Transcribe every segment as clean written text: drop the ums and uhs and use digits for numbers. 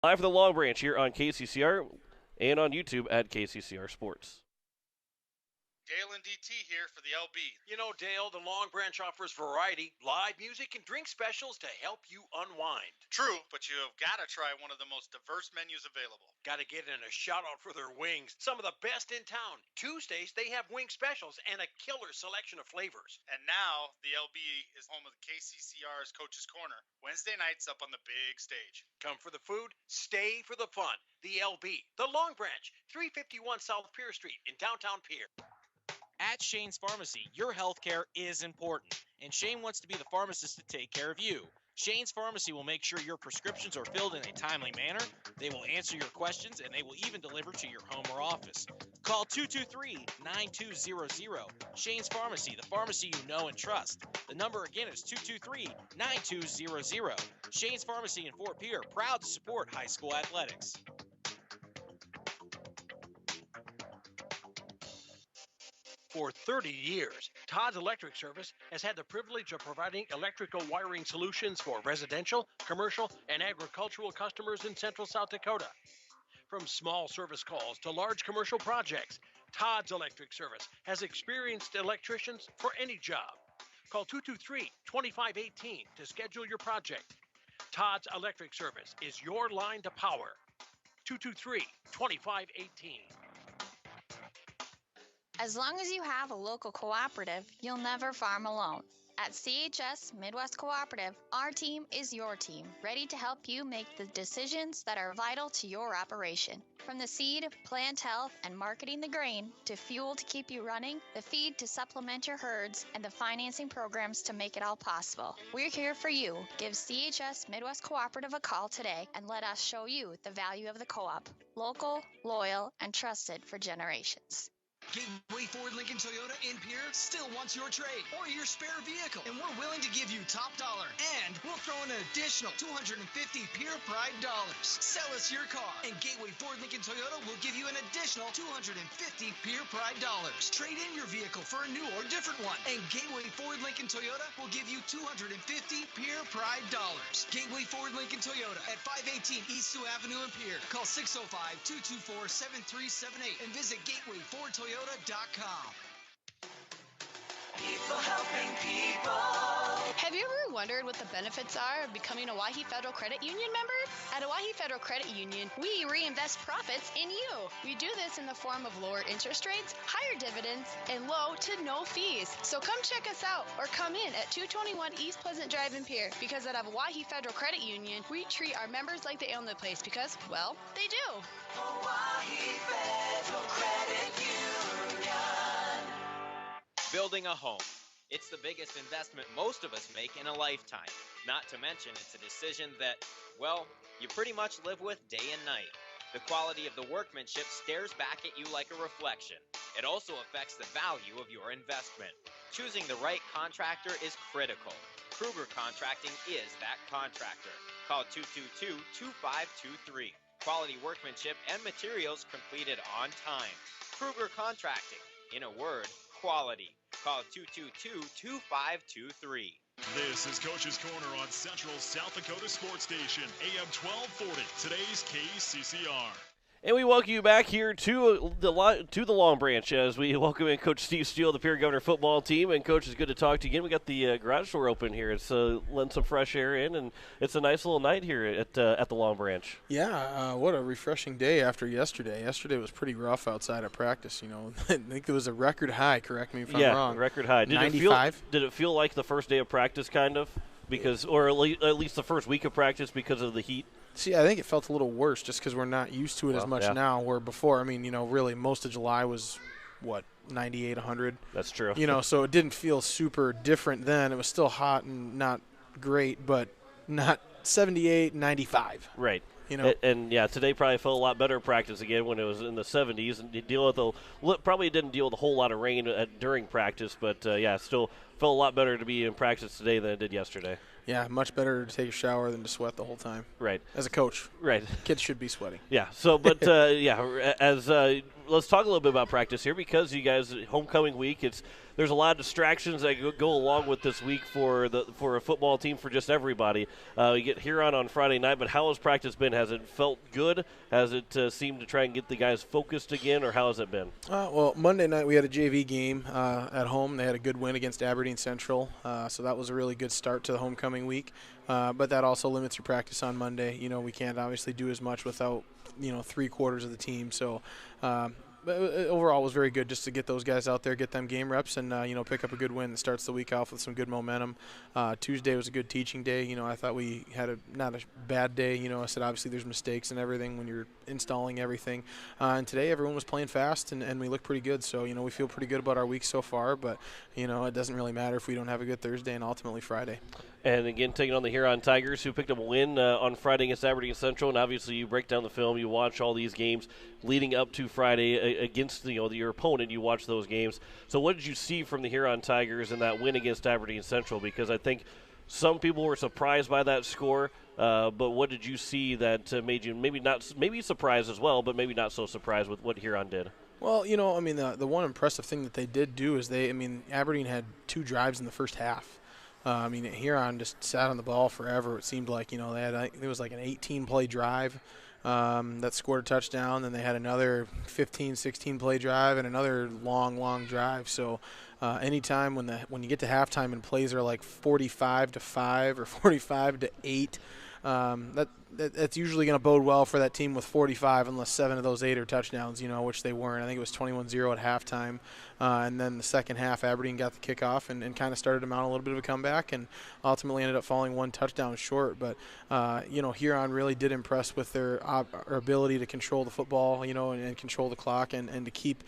Live from the Long Branch here on KCCR and on YouTube at KCCR Sports. Dale and DT here for the LB. You know, Dale, the Long Branch offers variety, live music, and drink specials to help you unwind. True, but you have got to try one of the most diverse menus available. Got to get in a shout out for their wings, some of the best in town. Tuesdays, they have wing specials and a killer selection of flavors. And now, the LB is home of KCCR's Coach's Corner. Wednesday nights up on the big stage. Come for the food, stay for the fun. The LB, the Long Branch, 351 South Pier Street in downtown Pier. At Shane's Pharmacy, your health care is important, and Shane wants to be the pharmacist to take care of you. Shane's Pharmacy will make sure your prescriptions are filled in a timely manner, they will answer your questions, and they will even deliver to your home or office. Call 223-9200. Shane's Pharmacy, the pharmacy you know and trust. The number again is 223-9200. Shane's Pharmacy in Fort Pierre, proud to support high school athletics. For 30 years, Todd's Electric Service has had the privilege of providing electrical wiring solutions for residential, commercial, and agricultural customers in central South Dakota. From small service calls to large commercial projects, Todd's Electric Service has experienced electricians for any job. Call 223-2518 to schedule your project. Todd's Electric Service is your line to power. 223-2518. As long as you have a local cooperative, you'll never farm alone. At CHS Midwest Cooperative, our team is your team, ready to help you make the decisions that are vital to your operation. From the seed, plant health, and marketing the grain, to fuel to keep you running, the feed to supplement your herds, and the financing programs to make it all possible. We're here for you. Give CHS Midwest Cooperative a call today and let us show you the value of the co-op. Local, loyal, and trusted for generations. Gateway Ford Lincoln Toyota in Pierre still wants your trade or your spare vehicle, and we're willing to give you top dollar. And we'll throw in an additional $250 Pierre Pride dollars. Sell us your car, and Gateway Ford Lincoln Toyota will give you an additional $250 Pierre Pride dollars. Trade in your vehicle for a new or different one, and Gateway Ford Lincoln Toyota will give you $250 Pierre Pride dollars. Gateway Ford Lincoln Toyota at 518 East Sioux Avenue in Pierre. Call 605-224-7378 and visit GatewayFordToyota.com. People helping people. Have you ever wondered what the benefits are of becoming a Owyhee Federal Credit Union member? At Owyhee Federal Credit Union, we reinvest profits in you. We do this in the form of lower interest rates, higher dividends, and low to no fees. So come check us out or come in at 221 East Pleasant Drive in Pierre, because at Owyhee Federal Credit Union, we treat our members like they own the place because, well, they do. Owyhee Federal Credit Union. Building a home. It's the biggest investment most of us make in a lifetime. Not to mention, it's a decision that, well, you pretty much live with day and night. The quality of the workmanship stares back at you like a reflection. It also affects the value of your investment. Choosing the right contractor is critical. Kruger Contracting is that contractor. Call 222-2523. Quality workmanship and materials completed on time. Kruger Contracting. In a word, quality. Call 222-2523. This is Coach's Corner on Central South Dakota Sports Station, AM 1240, today's KCCR. And we welcome you back here to the Long Branch as we welcome in Coach Steve Steele, the Pierre Governor football team. And, Coach, it's good to talk to you again. We got the garage door open here. It's letting some fresh air in, and it's a nice little night here at the Long Branch. Yeah, what a refreshing day after yesterday. Yesterday was pretty rough outside of practice, you know. I think it was a record high, correct me if I'm wrong. Yeah, record high. 95. Did it feel like the first day of practice kind of? Because, or at least the first week of practice because of the heat? See, I think it felt a little worse just because we're not used to it as much now, where before, I mean, you know, really most of July was, 98, 100? That's true. You know, so it didn't feel super different then. It was still hot and not great, but not 78, 95. Right. You know, and today probably felt a lot better in practice again when it was in the 70s, and probably didn't deal with a whole lot of rain during practice, but still felt a lot better to be in practice today than it did yesterday. Yeah, much better to take a shower than to sweat the whole time. Right. As a coach. Right. Kids should be sweating. Yeah. So, but let's talk a little bit about practice here because you guys, homecoming week, it's there's a lot of distractions that go along with this week for a football team, for just everybody. You get Huron on Friday night, but how has practice been? Has it felt good? Has it seemed to try and get the guys focused again, or how has it been? Well, Monday night we had a JV game at home. They had a good win against Aberdeen Central, so that was a really good start to the homecoming week. But that also limits your practice on Monday. We can't obviously do as much without 3/4 of the team. So but overall, it was very good just to get those guys out there, get them game reps, and pick up a good win that starts the week off with some good momentum. Tuesday was a good teaching day. I thought we had not a bad day. I said obviously there's mistakes and everything when you're installing everything. And today everyone was playing fast, and we look pretty good. So we feel pretty good about our week so far. But it doesn't really matter if we don't have a good Thursday and ultimately Friday. And again, taking on the Huron Tigers, who picked up a win on Friday against Aberdeen Central. And obviously, you break down the film, you watch all these games leading up to Friday against your opponent. You watch those games. So, what did you see from the Huron Tigers in that win against Aberdeen Central? Because I think some people were surprised by that score. But what did you see that made you maybe surprised as well, but maybe not so surprised with what Huron did? Well, the one impressive thing that they did do is Aberdeen had 2 drives in the first half. Huron just sat on the ball forever. It seemed like, it was like an 18-play drive that scored a touchdown. Then they had another 15, 16-play drive and another long drive. So anytime when you get to halftime and plays are like 45-5 or 45-8, that's usually going to bode well for that team with 45, unless 7 of those 8 are touchdowns, which they weren't. I think it was 21-0 at halftime. And then the second half, Aberdeen got the kickoff and kind of started to mount a little bit of a comeback and ultimately ended up falling 1 touchdown short. But, Huron really did impress with their ability to control the football, and control the clock and to keep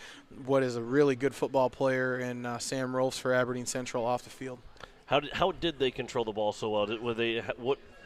what is a really good football player in Sam Rolfs for Aberdeen Central off the field. How did they control the ball so well? Were they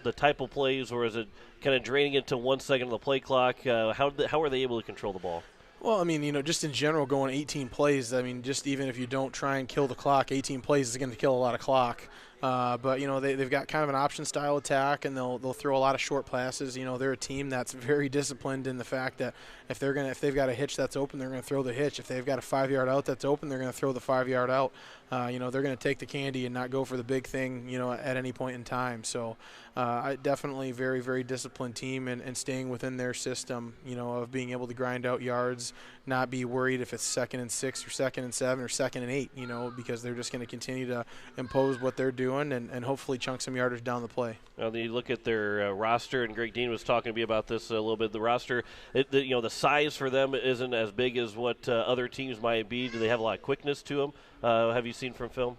the type of plays, or is it kind of draining it to 1 second of the play clock? How are they able to control the ball? Well, just in general, going 18 plays, just even if you don't try and kill the clock, 18 plays is going to kill a lot of clock. But they've got kind of an option style attack, and they'll throw a lot of short passes. They're a team that's very disciplined in the fact that if they've got a hitch that's open, they're going to throw the hitch. If they've got a 5-yard out that's open, they're going to throw the 5-yard out. They're going to take the candy and not go for the big thing, at any point in time. So definitely very, very disciplined team and staying within their system, of being able to grind out yards, not be worried if it's 2nd and 6 or 2nd and 7 or 2nd and 8, because they're just going to continue to impose what they're doing and hopefully chunk some yardage down the play. Well, you look at their roster, and Greg Dean was talking to me about this a little bit. The roster, the size for them isn't as big as what other teams might be. Do they have a lot of quickness to them? Have you seen from film?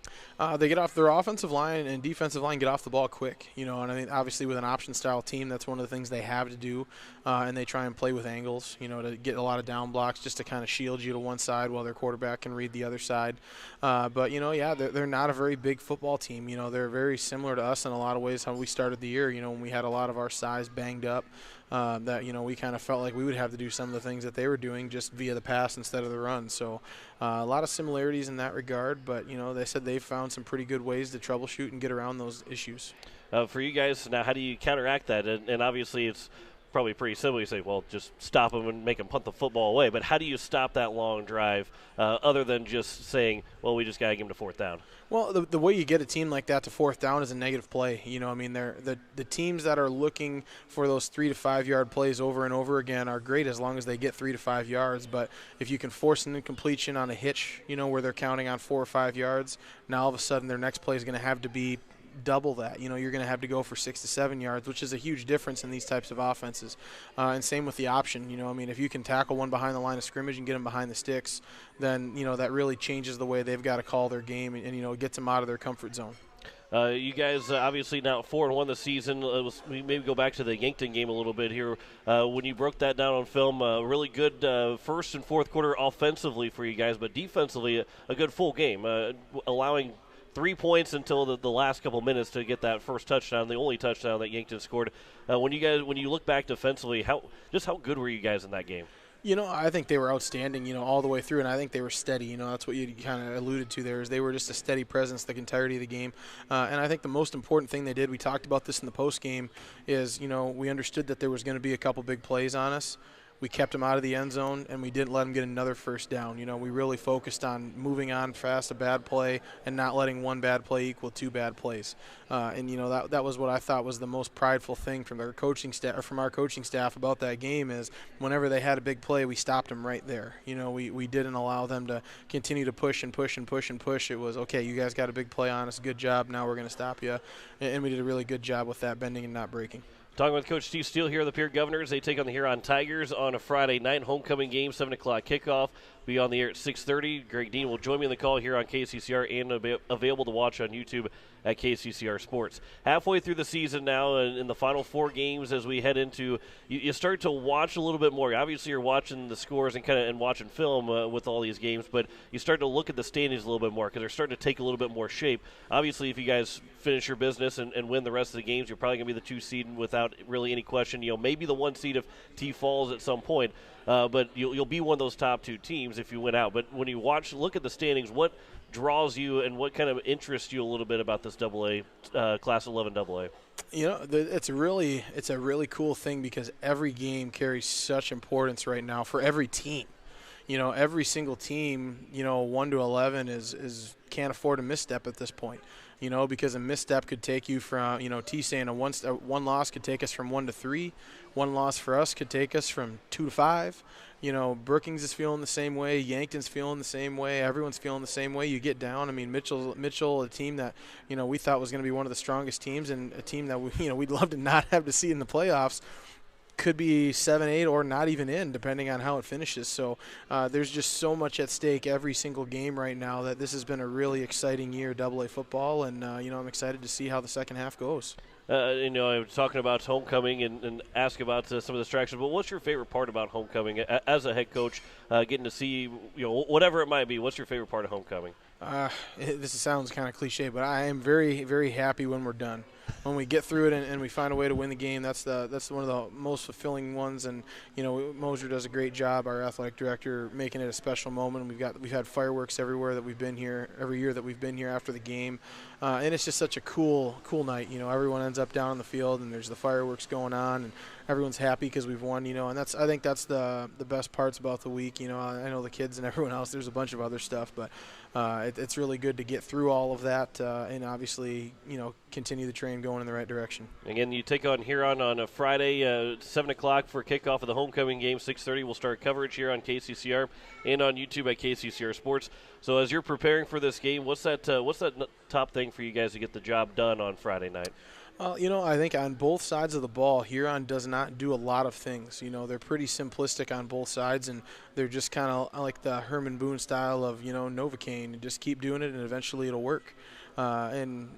They get off their offensive line and defensive line, get off the ball quick, and I think obviously with an option style team, that's one of the things they have to do, and they try and play with angles, to get a lot of down blocks just to kind of shield you to one side while their quarterback can read the other side. But they're not a very big football team. They're very similar to us in a lot of ways how we started the year. When we had a lot of our size banged up, that we kind of felt like we would have to do some of the things that they were doing just via the pass instead of the run. So a lot of similarities in that regard, but they said they've found some pretty good ways to troubleshoot and get around those issues. For you guys now, how do you counteract that? And obviously it's probably pretty simple. You say, well, just stop them and make them punt the football away. But how do you stop that long drive other than just saying, well, we just got to give them to 4th down? Well, the way you get a team like that to 4th down is a negative play. They're the teams that are looking for those 3 to 5 yard plays over and over again are great as long as they get 3 to 5 yards. But if you can force an incompletion on a hitch, where they're counting on 4 or 5 yards, now all of a sudden their next play is going to have to be double that. You're going to have to go for 6 to 7 yards, which is a huge difference in these types of offenses. And same with the option. If you can tackle one behind the line of scrimmage and get them behind the sticks, then, that really changes the way they've got to call their game and gets them out of their comfort zone. You guys obviously now 4-1 this season. We maybe go back to the Yankton game a little bit here. When you broke that down on film, really good first and fourth quarter offensively for you guys, but defensively a good full game, allowing 3 points until the last couple minutes to get that first touchdown, the only touchdown that Yankton scored. When you look back defensively, how good were you guys in that game? I think they were outstanding, all the way through, and I think they were steady. That's what you kind of alluded to there, is they were just a steady presence the entirety of the game. And I think the most important thing they did, we talked about this in the post game, is, we understood that there was going to be a couple big plays on us. we kept them out of the end zone, and we didn't let them get another first down. You know, we really focused on moving on past a bad play and not letting one bad play equal two bad plays. And you know, that was what I thought was the most prideful thing from our coaching staff about that game is whenever they had a big play, we stopped them right there. You know, we didn't allow them to continue to push and push and push and push. It was, okay, you guys got a big play on us, good job, now we're going to stop you. And we did a really good job with that, bending and not breaking. Talking with Coach Steve Steele here, the Pierre Governors. They take on the Huron Tigers on a Friday night. Homecoming game, 7 o'clock kickoff. Be on the air at 6:30. Greg Dean will join me on the call here on KCCR and available to watch on YouTube at KCCR Sports. Halfway through the season now, and in the final 4 games as we head into, you start to watch a little bit more. Obviously, you're watching the scores and watching film with all these games, but you start to look at the standings a little bit more because they're starting to take a little bit more shape. Obviously, if you guys finish your business and win the rest of the games, you're probably going to be the 2 seed without really any question. You know, maybe the 1 seed if T falls at some point. But you'll be one of those top 2 teams if you win out. But when you look at the standings, what draws you and what kind of interests you a little bit about this Class 11 AA? You know, it's a really cool thing because every game carries such importance right now for every team. You know, every single team, 1 to 11 is can't afford a misstep at this point. You know, because a misstep could take you from, T saying one loss could take us from 1 to 3. One loss for us could take us from 2 to 5. You know, Brookings is feeling the same way. Yankton's feeling the same way. Everyone's feeling the same way. You get down. I mean, Mitchell, a team that, we thought was going to be one of the strongest teams and a team that, we'd love to not have to see in the playoffs, could be 7-8 or not even in, depending on how it finishes. So there's just so much at stake every single game right now that this has been a really exciting year AA football, and I'm excited to see how the second half goes. I was talking about homecoming and ask about some of the distractions, but what's your favorite part about homecoming as a head coach, getting to see, whatever it might be, what's your favorite part of homecoming? This sounds kind of cliche, but I am very, very happy when we're done. When we get through it and we find a way to win the game, that's one of the most fulfilling ones. And Moser does a great job, our athletic director, making it a special moment. We've had fireworks everywhere that we've been here, every year that we've been here after the game, and it's just such a cool night. Everyone ends up down on the field and there's the fireworks going on, and everyone's happy because we've won. And I think that's the best parts about the week. I know the kids and everyone else. There's a bunch of other stuff, but it's really good to get through all of that and obviously continue the train going in the right direction. Again, you take on Huron on a Friday, 7 o'clock for kickoff of the homecoming game. 6:30 we'll start coverage here on KCCR and on YouTube at KCCR Sports. So as you're preparing for this game, what's that top thing for you guys to get the job done on Friday night? I think on both sides of the ball, Huron does not do a lot of things. They're pretty simplistic on both sides, and they're just kind of like the Herman Boone style of, Novocaine. Just keep doing it, and eventually it'll work. And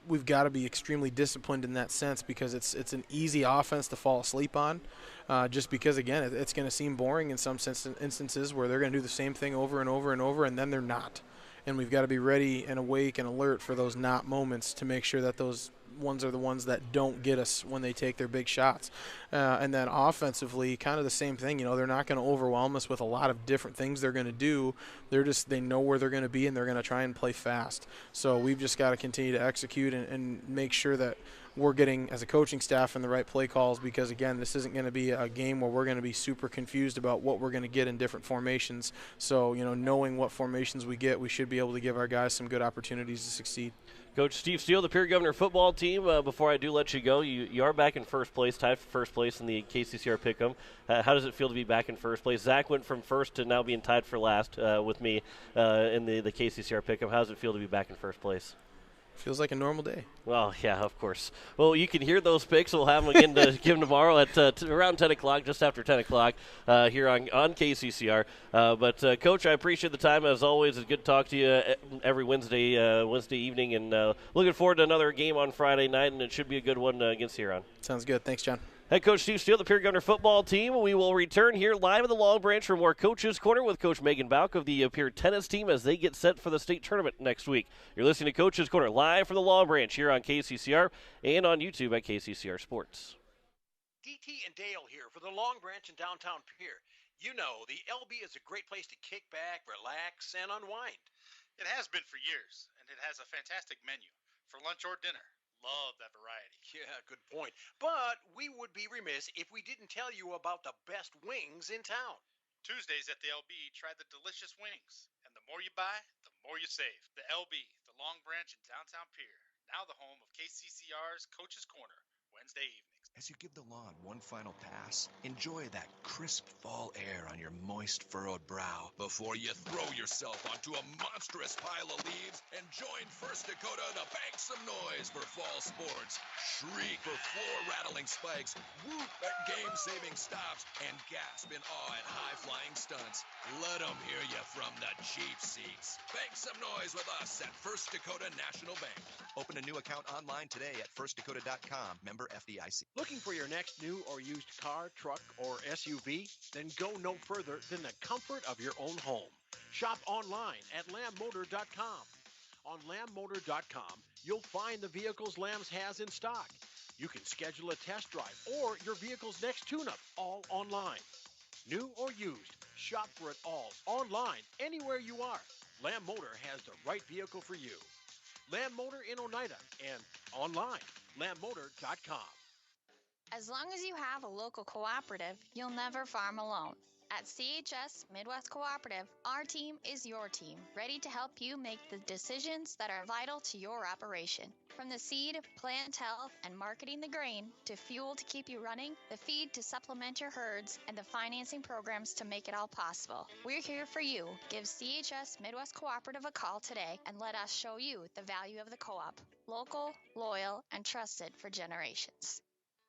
we've got to be extremely disciplined in that sense because it's an easy offense to fall asleep on. Just because, again, it's going to seem boring in some instances where they're going to do the same thing over and over and over, and then they're not. And we've got to be ready and awake and alert for those not moments to make sure that those ones are the ones that don't get us when they take their big shots. And then offensively, kind of the same thing. They're not going to overwhelm us with a lot of different things they're going to do. They know where they're going to be, and they're going to try and play fast. So we've just got to continue to execute and make sure that we're getting, as a coaching staff, in the right play calls because, again, this isn't going to be a game where we're going to be super confused about what we're going to get in different formations. So, knowing what formations we get, we should be able to give our guys some good opportunities to succeed. Coach Steve Steele, the Pierre Governor football team, before I do let you go, you are back in first place, tied for first place in the KCCR Pick'em. How does it feel to be back in first place? Zach went from first to now being tied for last with me in the KCCR Pick'em. How does it feel to be back in first place? Feels like a normal day. Well, yeah, of course. Well, you can hear those picks. We'll have them again to give them tomorrow at around 10 o'clock, just after 10 o'clock here on KCCR. But, Coach, I appreciate the time. As always, it's good to talk to you every Wednesday evening. And looking forward to another game on Friday night, and it should be a good one against Huron. Sounds good. Thanks, John. Head Coach Steve Steele, the Pierre Governor football team. We will return here live in the Long Branch for more Coach's Corner with Coach Megan Bauk of the Pierre tennis team as they get set for the state tournament next week. You're listening to Coach's Corner live from the Long Branch here on KCCR and on YouTube at KCCR Sports. DT and Dale here for the Long Branch in downtown Pierre. The LB is a great place to kick back, relax, and unwind. It has been for years, and it has a fantastic menu for lunch or dinner. Love that variety. Yeah, good point. But we would be remiss if we didn't tell you about the best wings in town. Tuesdays at the LB, try the delicious wings. And the more you buy, the more you save. The LB, the Long Branch in downtown Pier. Now the home of KCCR's Coach's Corner, Wednesday evenings. As you give the lawn one final pass, enjoy that crisp fall air on your moist, furrowed brow before you throw yourself onto a monstrous pile of leaves and join First Dakota to bank some noise for fall sports. Shriek for floor-rattling spikes, whoop at game-saving stops, and gasp in awe at high-flying stunts. Let them hear you from the cheap seats. Bank some noise with us at First Dakota National Bank. Open a new account online today at firstdakota.com. Member FDIC. Looking for your next new or used car, truck, or SUV? Then go no further than the comfort of your own home. Shop online at lambmotor.com. On lambmotor.com, you'll find the vehicles Lambs has in stock. You can schedule a test drive or your vehicle's next tune-up, all online. New or used, shop for it all online, anywhere you are. Lamb Motor has the right vehicle for you. Lamb Motor in Oneida and online, lambmotor.com. As long as you have a local cooperative, you'll never farm alone. At CHS Midwest Cooperative, our team is your team, ready to help you make the decisions that are vital to your operation. From the seed, plant health, and marketing the grain, to fuel to keep you running, the feed to supplement your herds, and the financing programs to make it all possible. We're here for you. Give CHS Midwest Cooperative a call today and let us show you the value of the co-op. Local, loyal, and trusted for generations.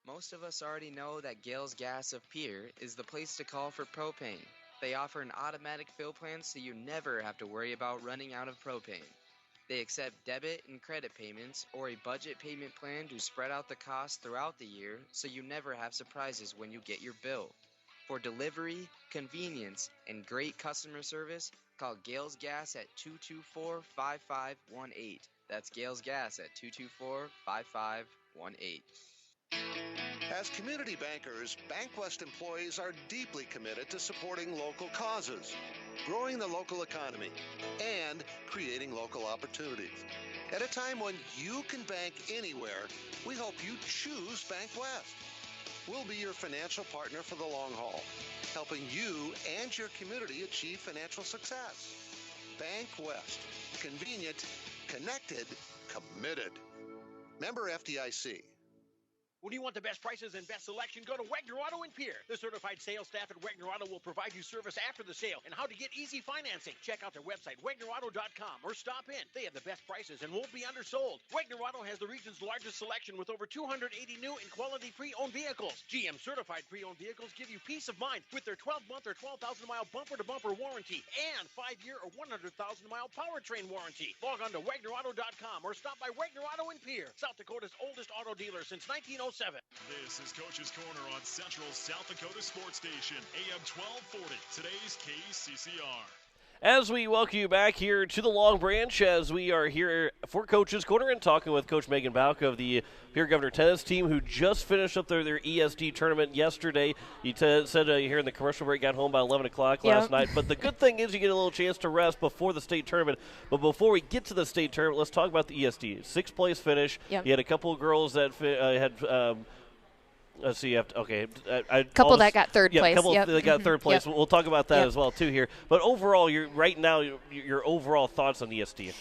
Most of us already know that Gales Gas of Pierre is the place to call for propane. They offer an automatic fill plan so you never have to worry about running out of propane. They accept debit and credit payments or a budget payment plan to spread out the cost throughout the year so you never have surprises when you get your bill. For delivery, convenience, and great customer service, call Gales Gas at 224-5518. That's Gales Gas at 224-5518. As community bankers, BankWest employees are deeply committed to supporting local causes, growing the local economy, and creating local opportunities. At a time when you can bank anywhere, we hope you choose BankWest. We'll be your financial partner for the long haul, helping you and your community achieve financial success. BankWest. Convenient, connected, committed. Member FDIC. When you want the best prices and best selection, go to Wagner Auto in Pierre. The certified sales staff at Wagner Auto will provide you service after the sale and how to get easy financing. Check out their website, wagnerauto.com, or stop in. They have the best prices and won't be undersold. Wagner Auto has the region's largest selection with over 280 new and quality pre-owned vehicles. GM certified pre-owned vehicles give you peace of mind with their 12-month or 12,000-mile bumper-to-bumper warranty and 5-year or 100,000-mile powertrain warranty. Log on to wagnerauto.com or stop by Wagner Auto in Pierre, South Dakota's oldest auto dealer since 1907. This is Coach's Corner on Central South Dakota Sports Station, AM 1240, today's KCCR. As we welcome you back here to the Long Branch, as we are here for Coach's Corner and talking with Coach Megan Bauka of the Pierre Governor tennis team, who just finished up their ESD tournament yesterday. You said here in the commercial break, got home by 11 o'clock last night. But the good thing is you get a little chance to rest before the state tournament. But before we get to the state tournament, let's talk about the ESD. Sixth place finish. Yep. You had a couple of girls that had let's see. A couple that got third place. Couple that got third place. Yep. We'll talk about that Yep. as well too here. But overall, right now, your overall thoughts on ESD?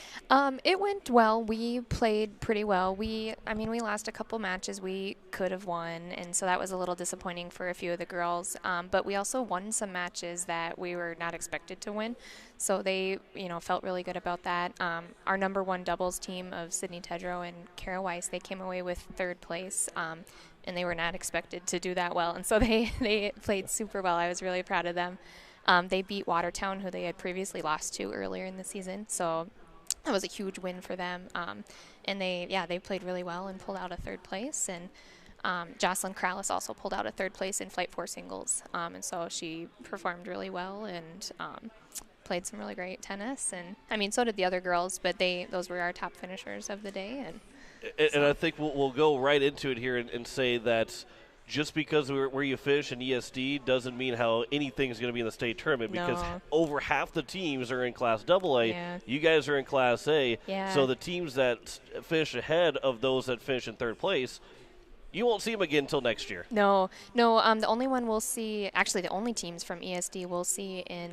It went well. We played pretty well. We lost a couple matches we could have won, and so that was a little disappointing for a few of the girls. But we also won some matches that we were not expected to win, so they, felt really good about that. Our number one doubles team of Sydney Tedrow and Kara Weiss, they came away with third place. And they were not expected to do that well. And so they played super well. I was really proud of them. They beat Watertown, who they had previously lost to earlier in the season. So that was a huge win for them. And they played really well and pulled out a third place. And Jocelyn Krallis also pulled out a third place in Flight 4 singles. And so she performed really well and played some really great tennis. And, so did the other girls, but those were our top finishers of the day. And I think we'll go right into it here and say that just because where you finish in ESD doesn't mean how anything's going to be in the state tournament, because No. over half the teams are in Class AA. Yeah. You guys are in Class A. Yeah. So the teams that finish ahead of those that finish in third place, you won't see them again until next year. No. The only one we'll see, actually the only teams from ESD we'll see in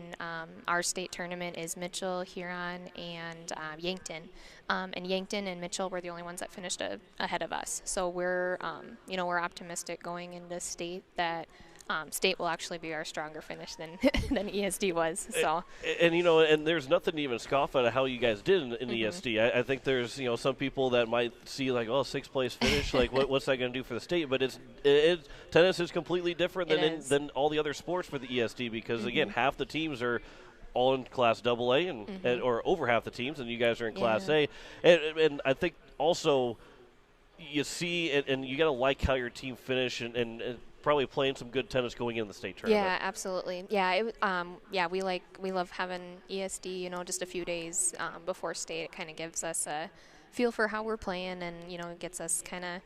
our state tournament is Mitchell, Huron, and Yankton. And Yankton and Mitchell were the only ones that finished ahead of us. So we're optimistic going into state that state will actually be our stronger finish than than ESD was. So. And there's nothing to even scoff at how you guys did in Mm-hmm. ESD. I think there's some people that might see like, oh, sixth place finish, like what's that going to do for the state? But tennis is completely different than all the other sports for the ESD, because again, half the teams are all in Class AA and or over half the teams, and you guys are in Class A. And I think also you see and you got to like how your team finish and probably playing some good tennis going in the state tournament. Yeah, absolutely. Yeah, we love having ESD. Just a few days before state. It kind of gives us a feel for how we're playing, and it gets us kind of,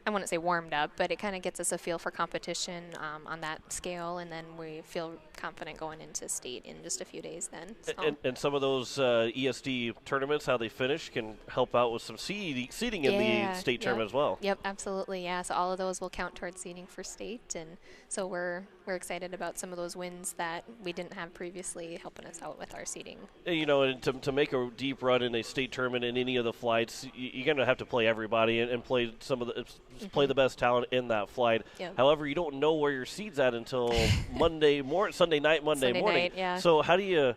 I wouldn't say warmed up, but it kind of gets us a feel for competition on that scale, and then we feel confident going into state in just a few days then. So. And some of those ESD tournaments, how they finish, can help out with some seeding in the state tournament as well. Yep, absolutely. Yeah, so all of those will count towards seeding for state, and so we're excited about some of those wins that we didn't have previously, helping us out with our seeding. And to make a deep run in a state tournament in any of the flights, you're going to have to play everybody and play some of the play the best talent in that flight. Yep. However, you don't know where your seed's at until Sunday night, Monday morning. Night, yeah. So how do you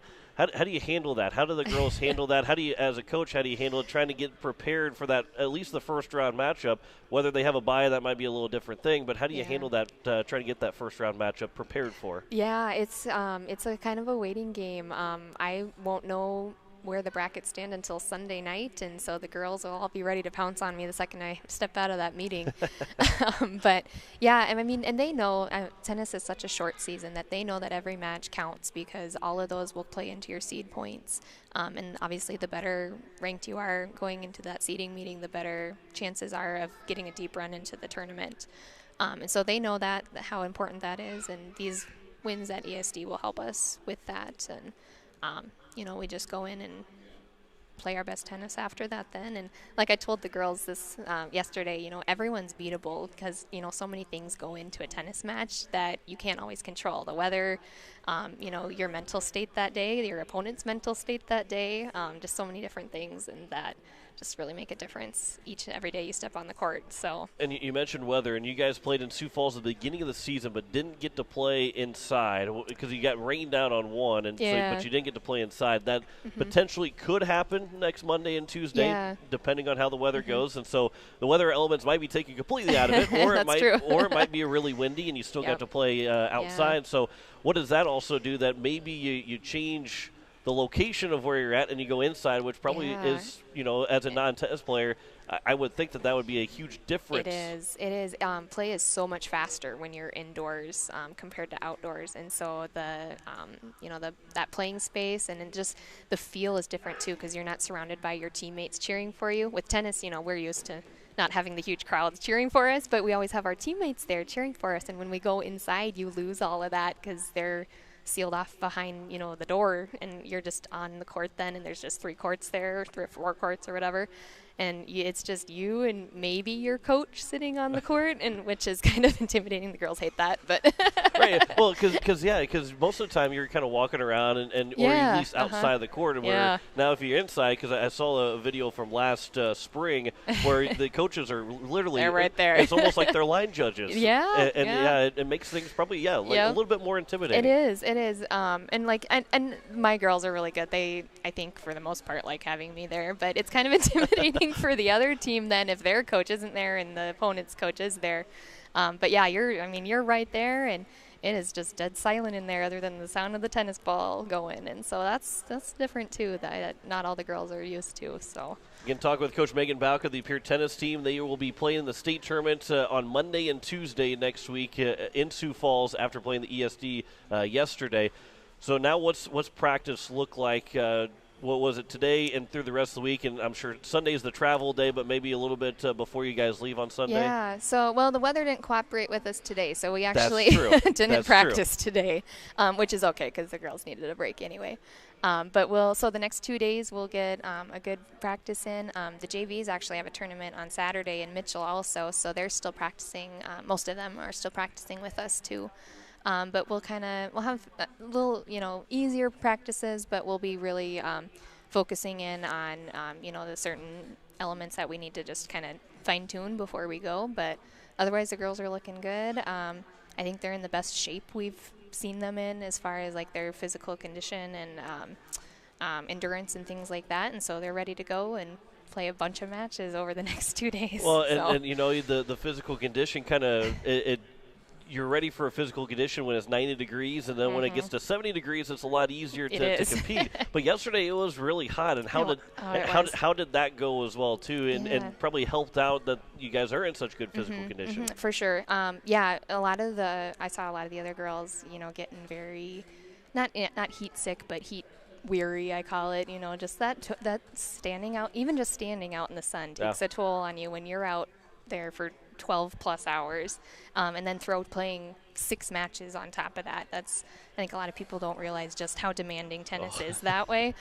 handle that? How do the girls handle that? How do you, as a coach, how do you handle it, trying to get prepared for that, at least the first round matchup? Whether they have a bye, that might be a little different thing, but how do you handle that, trying to get that first round matchup prepared for? Yeah, it's a kind of a waiting game. I won't know where the brackets stand until Sunday night, and so the girls will all be ready to pounce on me the second I step out of that meeting. But yeah, and they know tennis is such a short season that they know that every match counts, because all of those will play into your seed points. And obviously the better ranked you are going into that seeding meeting, the better chances are of getting a deep run into the tournament. And so they know how important that is, and these wins at ESD will help us with that. And we just go in and play our best tennis after that then. And like I told the girls this yesterday, everyone's beatable, because, so many things go into a tennis match that you can't always control. The weather, your mental state that day, your opponent's mental state that day, just so many different things, and that just really make a difference each and every day you step on the court. So. And you mentioned weather, and you guys played in Sioux Falls at the beginning of the season, but didn't get to play inside because you got rained out on one, but you didn't get to play inside. That potentially could happen next Monday and Tuesday, depending on how the weather goes. And so the weather elements might be taken completely out of it, or it might be really windy and you still got to play outside. So what does that also do? That maybe you change the location of where you're at and you go inside, which probably is, as a non-tennis player, I would think that would be a huge difference. It is. Play is so much faster when you're indoors compared to outdoors, and so that playing space and just the feel is different too, because you're not surrounded by your teammates cheering for you. With tennis, we're used to not having the huge crowds cheering for us, but we always have our teammates there cheering for us. And when we go inside, you lose all of that because they're sealed off behind, the door, and you're just on the court then, and there's just 3 courts there, 3 or 4 courts or whatever. And it's just you and maybe your coach sitting on the court, and which is kind of intimidating. The girls hate that, but right. Well, because most of the time you're kind of walking around and or at least outside of the court. And where now if you're inside, because I saw a video from last spring where the coaches are literally they're right there. It's almost like they're line judges. It makes things probably a little bit more intimidating. It is. And my girls are really good. They, I think, for the most part, like having me there, but it's kind of intimidating for the other team then if their coach isn't there and the opponent's coach is there. But yeah, you're right there, and it is just dead silent in there other than the sound of the tennis ball going. And so that's different too, that not all the girls are used to. So you can talk with Coach Megan Bauka of the Pier tennis team. They will be playing the state tournament on Monday and Tuesday next week in Sioux Falls after playing the ESD yesterday. So now what's practice look like what was it, today and through the rest of the week, and I'm sure Sunday's the travel day, but maybe a little bit before you guys leave on Sunday? Yeah, so, well, the weather didn't cooperate with us today, so we That's actually true. didn't That's practice today, which is okay because the girls needed a break anyway. So the next 2 days we'll get a good practice in. The JVs actually have a tournament on Saturday in Mitchell also, so they're still practicing. Most of them are still practicing with us too. But we'll have a little, easier practices, but we'll be really focusing in on, the certain elements that we need to just kind of fine-tune before we go. But otherwise, the girls are looking good. I think they're in the best shape we've seen them in as far as, like, their physical condition and endurance and things like that. And so they're ready to go and play a bunch of matches over the next 2 days. Well, and the physical condition kind of you're ready for a physical condition when it's 90 degrees, and then when it gets to 70 degrees, it's a lot easier to compete. But yesterday it was really hot, and how did that go as well too? And probably helped out that you guys are in such good physical condition. For sure. I saw a lot of the other girls, getting very not heat sick, but heat weary, I call it. Just that standing out, even just standing out in the sun takes a toll on you when you're out there for 12 plus hours, and then playing 6 matches on top of that. I think a lot of people don't realize just how demanding tennis is that way.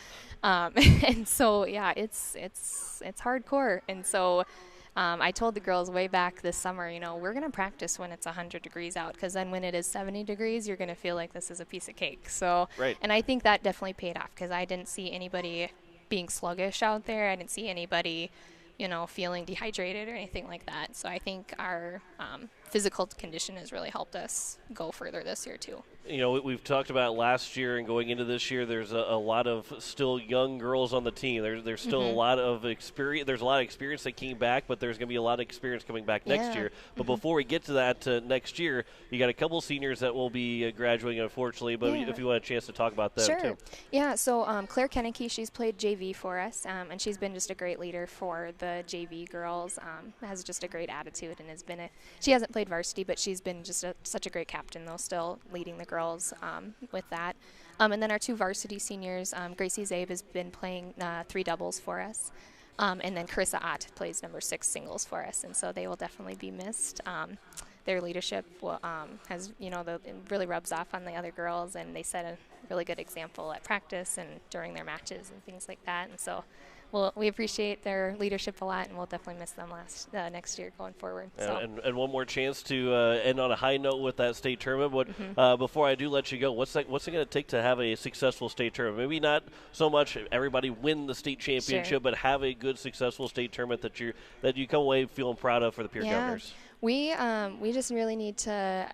And so, it's hardcore. And so I told the girls way back this summer, we're going to practice when it's 100 degrees out, because then when it is 70 degrees, you're going to feel like this is a piece of cake. So, and I think that definitely paid off, because I didn't see anybody being sluggish out there. I didn't see anybody feeling dehydrated or anything like that. So I think our physical condition has really helped us go further this year too. We've talked about last year and going into this year, there's a lot of still young girls on the team. There's still a lot of experience. There's a lot of experience that came back, but there's going to be a lot of experience coming back next year. But before we get to that next year, you got a couple seniors that will be graduating, unfortunately. But if you want a chance to talk about them too. Yeah, so Claire Kenickie, she's played JV for us, and she's been just a great leader for the JV girls. Has just a great attitude, and she hasn't played varsity, but she's been just such a great captain, though, still leading the girls with that. And then our 2 varsity seniors, Gracie Zabe has been playing 3 doubles for us. And then Carissa Ott plays number 6 singles for us, and so they will definitely be missed. Their leadership has, really rubs off on the other girls, and they set a really good example at practice and during their matches and things like that. And so we appreciate their leadership a lot, and we'll definitely miss them next year going forward. And one more chance to end on a high note with that state tournament. Before I do let you go, what's it going to take to have a successful state tournament? Maybe not so much everybody win the state championship, but have a good, successful state tournament that you come away feeling proud of for the peer governors. We just really need to,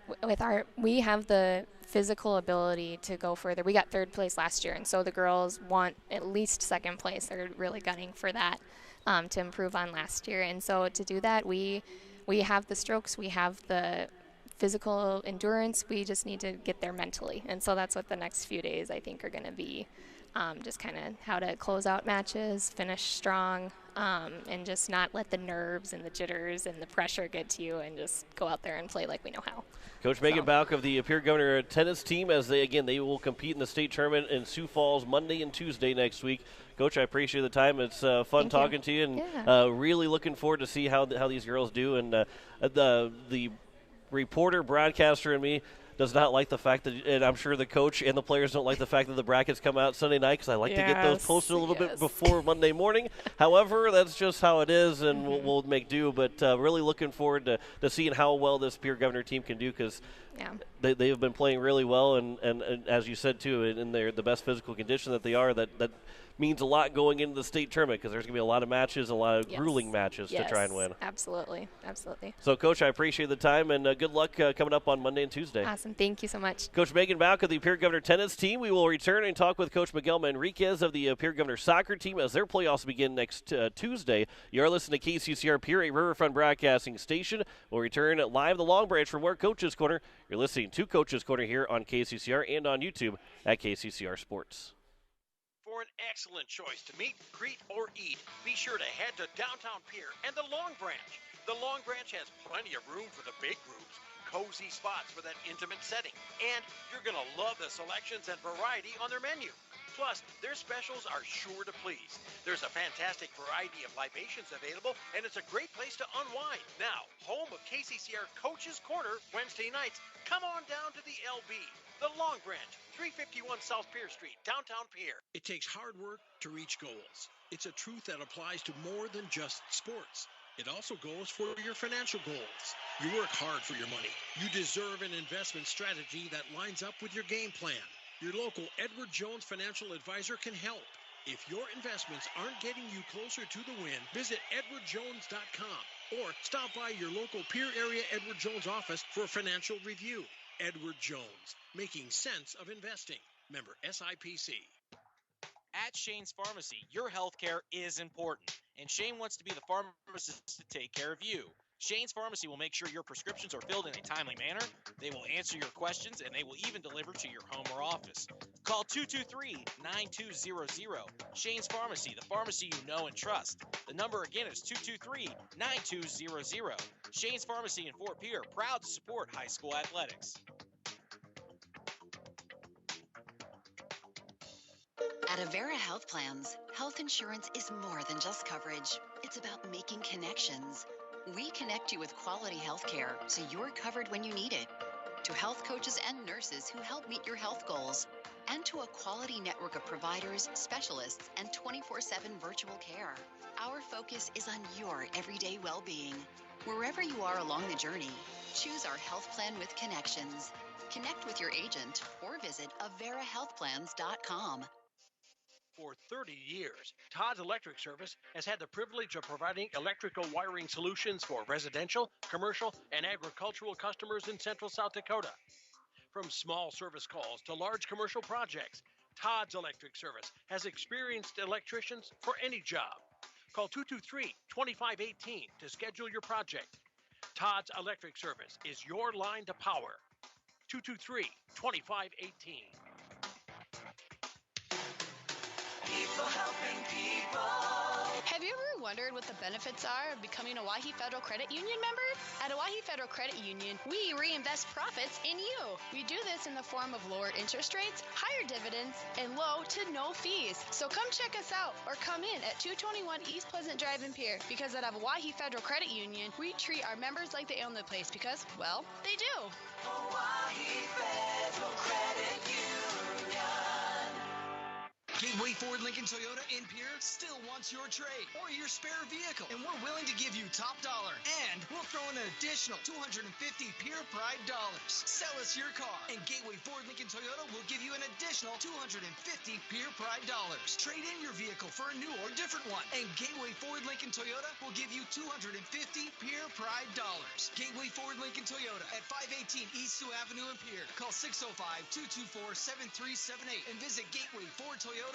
we have the physical ability to go further. We got 3rd place last year, and so the girls want at least 2nd place. They're really gunning for that to improve on last year. And so to do that, we have the strokes, we have the physical endurance. We just need to get there mentally. And so that's what the next few days, I think, are going to be. Just kind of how to close out matches, finish strong, and just not let the nerves and the jitters and the pressure get to you, and just go out there and play like we know how. Coach Megan Bauk of the Peer Governor tennis team, as they will compete in the state tournament in Sioux Falls Monday and Tuesday next week. Coach, I appreciate the time. It's fun talking to you, and really looking forward to see how these girls do. And the reporter, broadcaster, and me does not like the fact that, and I'm sure the coach and the players don't like the fact that the brackets come out Sunday night, because I like to get those posted a little bit before Monday morning. However, that's just how it is, and we'll make do. But really looking forward to seeing how well this Peer Governor team can do, because they have been playing really well, and as you said too, in the best physical condition that they are, that means a lot going into the state tournament, because there's going to be a lot of matches, a lot of grueling matches to try and win. Absolutely. So, Coach, I appreciate the time, and good luck coming up on Monday and Tuesday. Awesome. Thank you so much. Coach Megan Bauk of the Peer Governor tennis team. We will return and talk with Coach Miguel Manriquez of the Peer Governor soccer team as their playoffs begin next Tuesday. You are listening to KCCR Peer, a Riverfront Broadcasting station. We'll return live the Long Branch for more Coach's Corner. You're listening to Coach's Corner here on KCCR and on YouTube at KCCR Sports. For an excellent choice to meet, greet, or eat, be sure to head to Downtown Pier and the Long Branch. The Long Branch has plenty of room for the big groups, cozy spots for that intimate setting, and you're going to love the selections and variety on their menu. Plus, their specials are sure to please. There's a fantastic variety of libations available, and it's a great place to unwind. Now, home of KCCR Coach's Corner, Wednesday nights, come on down to the LB, the Long Branch, 351 South Pier Street, downtown Pier. It takes hard work to reach goals. It's a truth that applies to more than just sports. It also goes for your financial goals. You work hard for your money. You deserve an investment strategy that lines up with your game plan. Your local Edward Jones financial advisor can help. If your investments aren't getting you closer to the win, visit edwardjones.com or stop by your local Pier area Edward Jones office for a financial review. Edward Jones, making sense of investing. Member SIPC. At Shane's Pharmacy, your health care is important, and Shane wants to be the pharmacist to take care of you. Shane's Pharmacy will make sure your prescriptions are filled in a timely manner, they will answer your questions, and they will even deliver to your home or office. Call 223-9200. Shane's Pharmacy, the pharmacy you know and trust. The number again is 223-9200. Shane's Pharmacy in Fort Pierre, proud to support high school athletics. At Avera Health Plans, health insurance is more than just coverage. It's about making connections. We connect you with quality health care so you're covered when you need it. To health coaches and nurses who help meet your health goals. And to a quality network of providers, specialists, and 24/7 virtual care. Our focus is on your everyday well-being. Wherever you are along the journey, choose our health plan with connections. Connect with your agent or visit averahealthplans.com. For 30 years, Todd's Electric Service has had the privilege of providing electrical wiring solutions for residential, commercial, and agricultural customers in central South Dakota. From small service calls to large commercial projects, Todd's Electric Service has experienced electricians for any job. Call 223-2518 to schedule your project. Todd's Electric Service is your line to power. 223-2518. People helping people. Have you ever wondered what the benefits are of becoming a Owyhee Federal Credit Union member? At Owyhee Federal Credit Union, we reinvest profits in you. We do this in the form of lower interest rates, higher dividends, and low to no fees. So come check us out or come in at 221 East Pleasant Drive in Pierre, because at Owyhee Federal Credit Union, we treat our members like they own the place because, well, they do. Owyhee Federal Credit Union. Gateway Ford Lincoln Toyota in Pierre still wants your trade or your spare vehicle, and we're willing to give you top dollar. And we'll throw in an additional 250 Pierre Pride dollars. Sell us your car, and Gateway Ford Lincoln Toyota will give you an additional 250 Pierre Pride dollars. Trade in your vehicle for a new or different one, and Gateway Ford Lincoln Toyota will give you 250 Pierre Pride dollars. Gateway Ford Lincoln Toyota at 518 East Sioux Avenue in Pierre. Call 605-224-7378 and visit gatewayfordtoyota.com.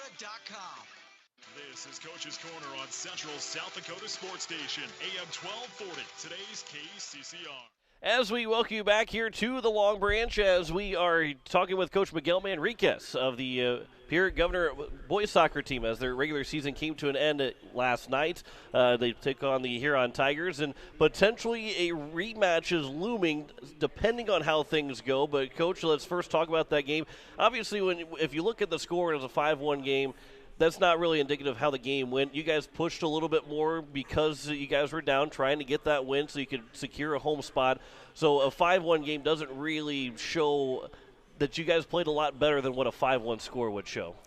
This is Coach's Corner on Central South Dakota Sports Station, AM 1240, today's KCCR. As we welcome you back here to the Long Branch, as we are talking with Coach Miguel Manriquez of the Pierre Governor boys soccer team, as their regular season came to an end last night. They took on the Huron Tigers, and potentially a rematch is looming depending on how things go. But, Coach, let's first talk about that game. Obviously, if you look at the score, it was a 5-1 game. That's not really indicative of how the game went. You guys pushed a little bit more because you guys were down trying to get that win so you could secure a home spot. So a 5-1 game doesn't really show that you guys played a lot better than what a 5-1 score would show.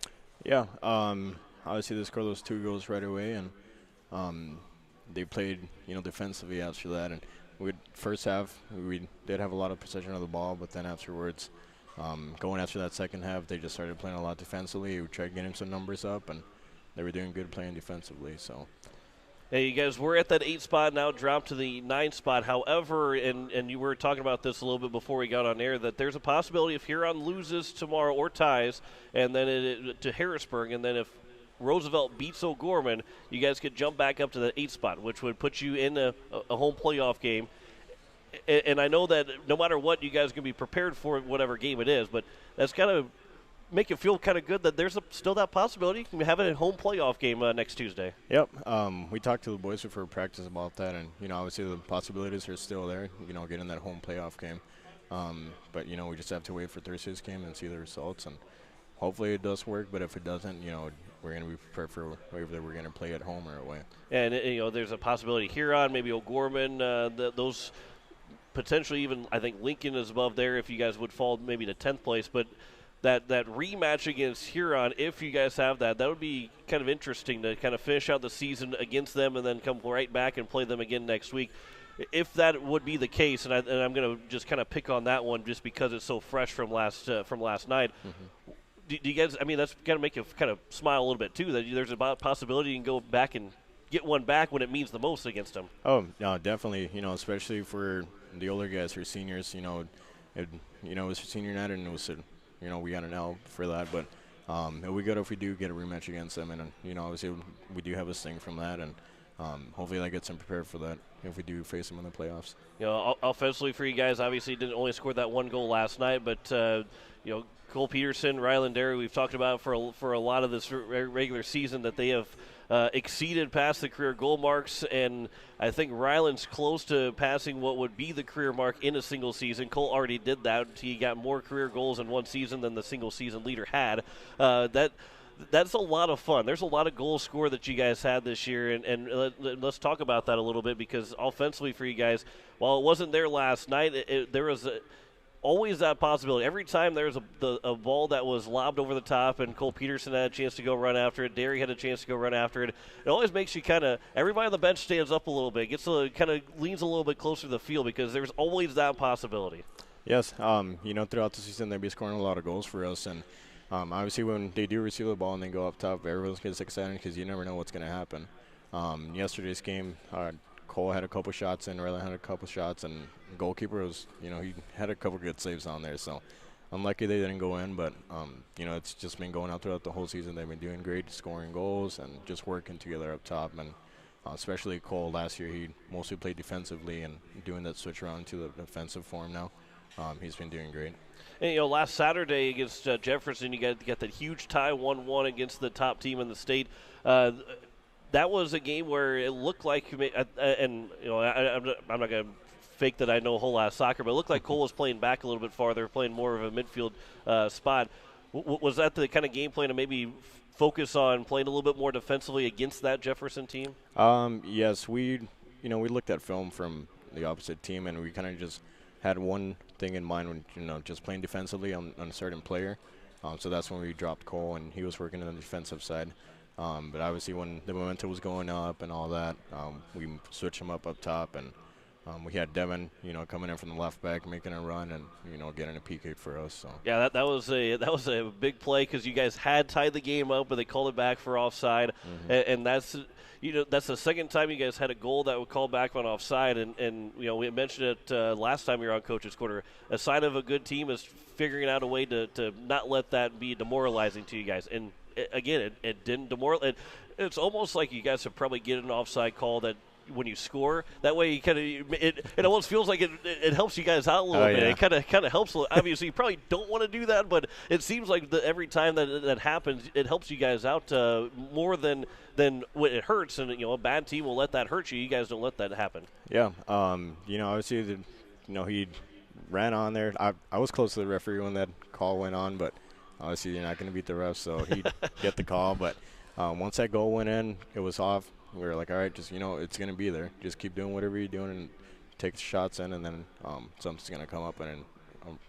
Yeah, obviously they scored those 2 goals right away, and they played, defensively after that. And first half, we did have a lot of possession of the ball, but then afterwards, going after that second half, they just started playing a lot defensively. We tried getting some numbers up, and they were doing good playing defensively. So, hey, you guys were at that 8 spot, now dropped to the 9 spot. However, and you were talking about this a little bit before we got on air, that there's a possibility if Huron loses tomorrow or ties, and then to Harrisburg, and then if Roosevelt beats O'Gorman, you guys could jump back up to the 8 spot, which would put you in a home playoff game. And I know that no matter what, you guys are going to be prepared for whatever game it is, but that's kind of make you feel kind of good that there's still that possibility. You can have a home playoff game next Tuesday. Yep. We talked to the boys before practice about that, and, obviously the possibilities are still there, getting that home playoff game. But, we just have to wait for Thursday's game and see the results. And hopefully it does work. But if it doesn't, we're going to be prepared for whether we're going to play at home or away. And there's a possibility Huron, maybe O'Gorman, those potentially even I think Lincoln is above there if you guys would fall maybe to 10th place. But that rematch against Huron, if you guys have that would be kind of interesting to kind of finish out the season against them and then come right back and play them again next week. If that would be the case, and I'm going to just kind of pick on that one just because it's so fresh from last night. Mm-hmm. Do you guys? I mean, that's going to make you kind of smile a little bit too. That there's a possibility you can go back and get one back when it means the most against them. Oh, no, definitely. Especially for the older guys who are seniors. It was senior night, and it was we got an L for that. But it would be good if we do get a rematch against them, and obviously we do have a sting from that, and hopefully that gets them prepared for that if we do face them in the playoffs. Offensively for you guys, obviously didn't only score that one goal last night, but Cole Peterson, Ryland Derry, we've talked about for a lot of this regular season that they have exceeded past the career goal marks, and I think Ryland's close to passing what would be the career mark in a single season. Cole already did that. He got more career goals in one season than the single season leader had. That's a lot of fun. There's a lot of goals scored that you guys had this year, and let's talk about that a little bit because offensively for you guys, while it wasn't there last night, there was always that possibility. Every time there was a ball that was lobbed over the top and Cole Peterson had a chance to go run after it, Derry had a chance to go run after it, it always makes you kind of – everybody on the bench stands up a little bit, kind of leans a little bit closer to the field because there's always that possibility. Yes, throughout the season they'll be scoring a lot of goals for us, and obviously when they do receive the ball and they go up top, everyone gets excited because you never know what's going to happen. Yesterday's game, Cole had a couple shots and Ryland had a couple shots, and goalkeeper was, he had a couple good saves on there. So unlucky they didn't go in, but, it's just been going out throughout the whole season. They've been doing great, scoring goals and just working together up top. And especially Cole last year, he mostly played defensively and doing that switch around to the defensive form now. He's been doing great. And, last Saturday against Jefferson, you got that huge tie 1-1 against the top team in the state. That was a game where it looked like, and I'm not going to fake that I know a whole lot of soccer, but it looked like Cole was playing back a little bit farther, playing more of a midfield spot. Was that the kind of game plan to maybe focus on playing a little bit more defensively against that Jefferson team? Yes, we looked at film from the opposite team, and we kind of just had one thing in mind when just playing defensively on a certain player. So that's when we dropped Cole, and he was working on the defensive side. But obviously when the momentum was going up and all that, we switched him up top, and we had Devin, coming in from the left back, making a run, and getting a PK for us. So yeah, that was a big play because you guys had tied the game up, but they called it back for offside, and that's the second time you guys had a goal that would call back on offside, and we mentioned it last time you were on Coach's Corner. A sign of a good team is figuring out a way to not let that be demoralizing to you guys, and again, it didn't demoralize. It's almost like you guys have probably get an offside call that when you score, that way you kind of it almost feels like it helps you guys out a little bit. Yeah. It kind of helps. Obviously, you probably don't want to do that, but it seems like every time that happens, it helps you guys out more than when it hurts. And a bad team will let that hurt you. You guys don't let that happen. Yeah. Obviously, he ran on there. I was close to the referee when that call went on, but obviously you're not going to beat the refs, so he get the call. But once that goal went in, it was off. We were like, all right, just it's going to be there. Just keep doing whatever you're doing and take the shots in, and then something's going to come up, and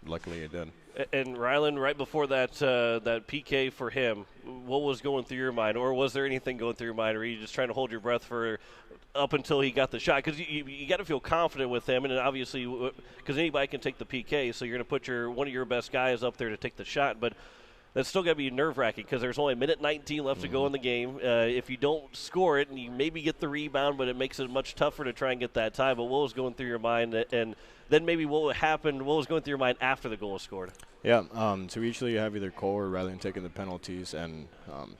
luckily it did. And Ryland, right before that PK for him, what was going through your mind, or was there anything going through your mind, or were you just trying to hold your breath for up until he got the shot? Because you got to feel confident with him, and obviously because anybody can take the PK, so you're going to put one of your best guys up there to take the shot, but that's still got to be nerve-wracking because there's only a minute 19 left to go in the game. If you don't score it, and you maybe get the rebound, but it makes it much tougher to try and get that tie. But what was going through your mind, and then maybe what happened, what was going through your mind after the goal was scored? Yeah, so usually you have either Cole or Riley taking the penalties, and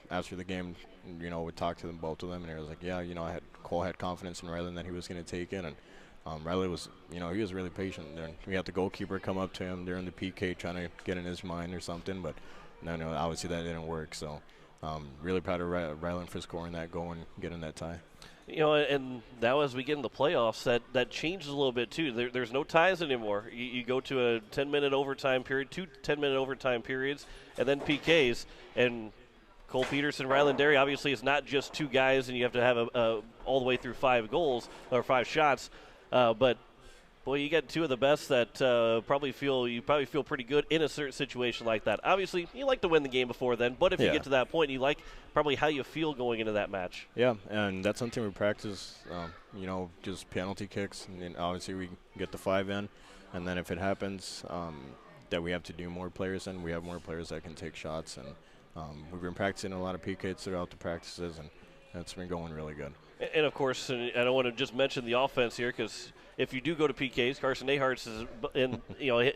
after the game, we talked to them, both of them, and it was like, Cole had confidence in Riley that he was going to take it, and Riley was, he was really patient. We had the goalkeeper come up to him during the PK trying to get in his mind or something, but no, obviously that didn't work. So really proud of Ryland for scoring that goal and getting that tie. And now as we get in the playoffs, that changes a little bit too. There's no ties anymore. You go to a 10-minute overtime period, 2 10-minute overtime periods, and then PKs. And Cole Peterson, Ryland Derry, obviously it's not just two guys, and you have to have all the way through 5 goals or 5 shots. But boy, you got two of the best that probably feel pretty good in a certain situation like that. Obviously, you like to win the game before then, but if you get to that point, you like probably how you feel going into that match. Yeah, and that's something we practice. Just penalty kicks, and then obviously we get the 5 in, and then if it happens that we have to do more players, then we have more players that can take shots, and we've been practicing a lot of PKs throughout the practices, and it's been going really good. And of course, and I don't want to just mention the offense here because if you do go to PKs, Carson Aharts is in,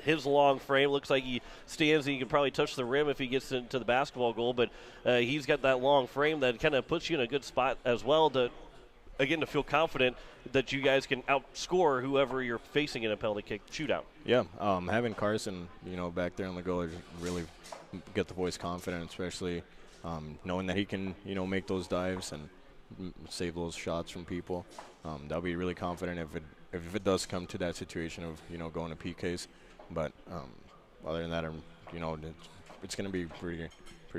his long frame. Looks like he stands and he can probably touch the rim if he gets into the basketball goal. But he's got that long frame that kind of puts you in a good spot as well to feel confident that you guys can outscore whoever you're facing in a penalty kick shootout. Yeah, having Carson, back there on the goal really get the boys confident, especially knowing that he can, make those dives and save those shots from people. They'll be really confident if it does come to that situation of going to PKs. But other than that, it's going to be pretty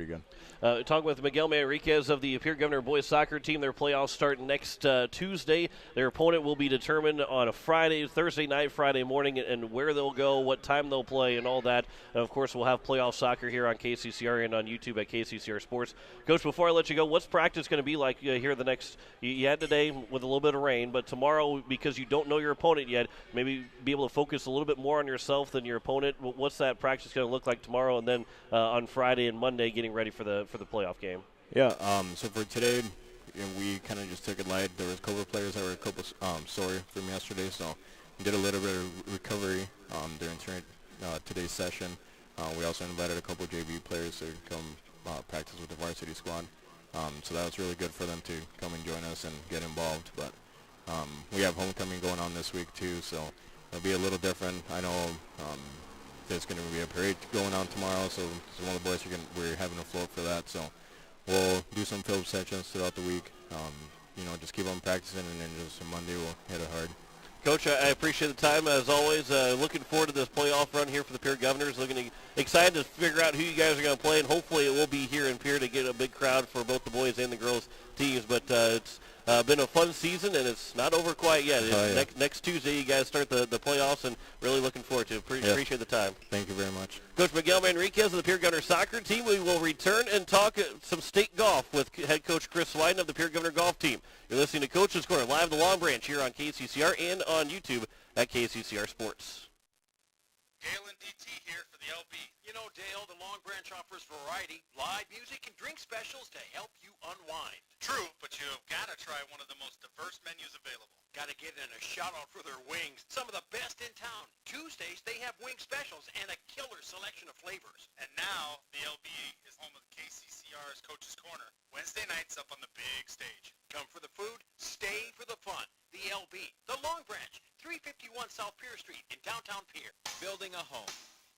good. Talking with Miguel Manriquez of the Pierre Governor boys soccer team. Their playoffs start next Tuesday. Their opponent will be determined on a Thursday night, Friday morning, and where they'll go, what time they'll play, and all that. And, of course, we'll have playoff soccer here on KCCR and on YouTube at KCCR Sports. Coach, before I let you go, what's practice going to be like here the next – you had today with a little bit of rain, but tomorrow, because you don't know your opponent yet, maybe be able to focus a little bit more on yourself than your opponent. What's that practice going to look like tomorrow and then on Friday and Monday getting ready for the playoff game? Yeah, so for today, we kind of just took it light. There was a couple of players that were a couple sore from yesterday, so we did a little bit of recovery during today's session. We also invited a couple of JV players to come practice with the varsity squad, so that was really good for them to come and join us and get involved. But we have homecoming going on this week too, so it'll be a little different. I know there's going to be a parade going on tomorrow, so one of the boys we're having a float for that. So we'll do some film sessions throughout the week. Just keep on practicing, and then just on Monday we'll hit it hard. Coach, I appreciate the time as always. Looking forward to this playoff run here for the Pierre Governors. Excited to figure out who you guys are going to play, and hopefully it will be here in Pierre to get a big crowd for both the boys and the girls teams. But it's been a fun season, and it's not over quite yet. Next Tuesday, you guys start the playoffs, and really looking forward to it. Appreciate the time. Thank you very much. Coach Miguel Manriquez of the Pierre Governor soccer team. We will return and talk some state golf with head coach Chris Wyden of the Pierre Governor golf team. You're listening to Coach's Corner live at the Long Branch here on KCCR and on YouTube at KCCR Sports. Dale and DT here for the LB. You know, Dale, the Long Branch offers variety, live music, and drink specials to help you unwind. True, but you've got to try one of the most diverse menus available. Got to get in a shout-out for their wings. Some of the best in town. Tuesdays, they have wing specials and a killer selection of flavors. And now, the LB is home of KCCR's Coach's Corner. Wednesday nights up on the big stage. Come for the food, stay for the fun. The LB, the Long Branch, 351 South Pier Street in downtown Pierre. Building a home.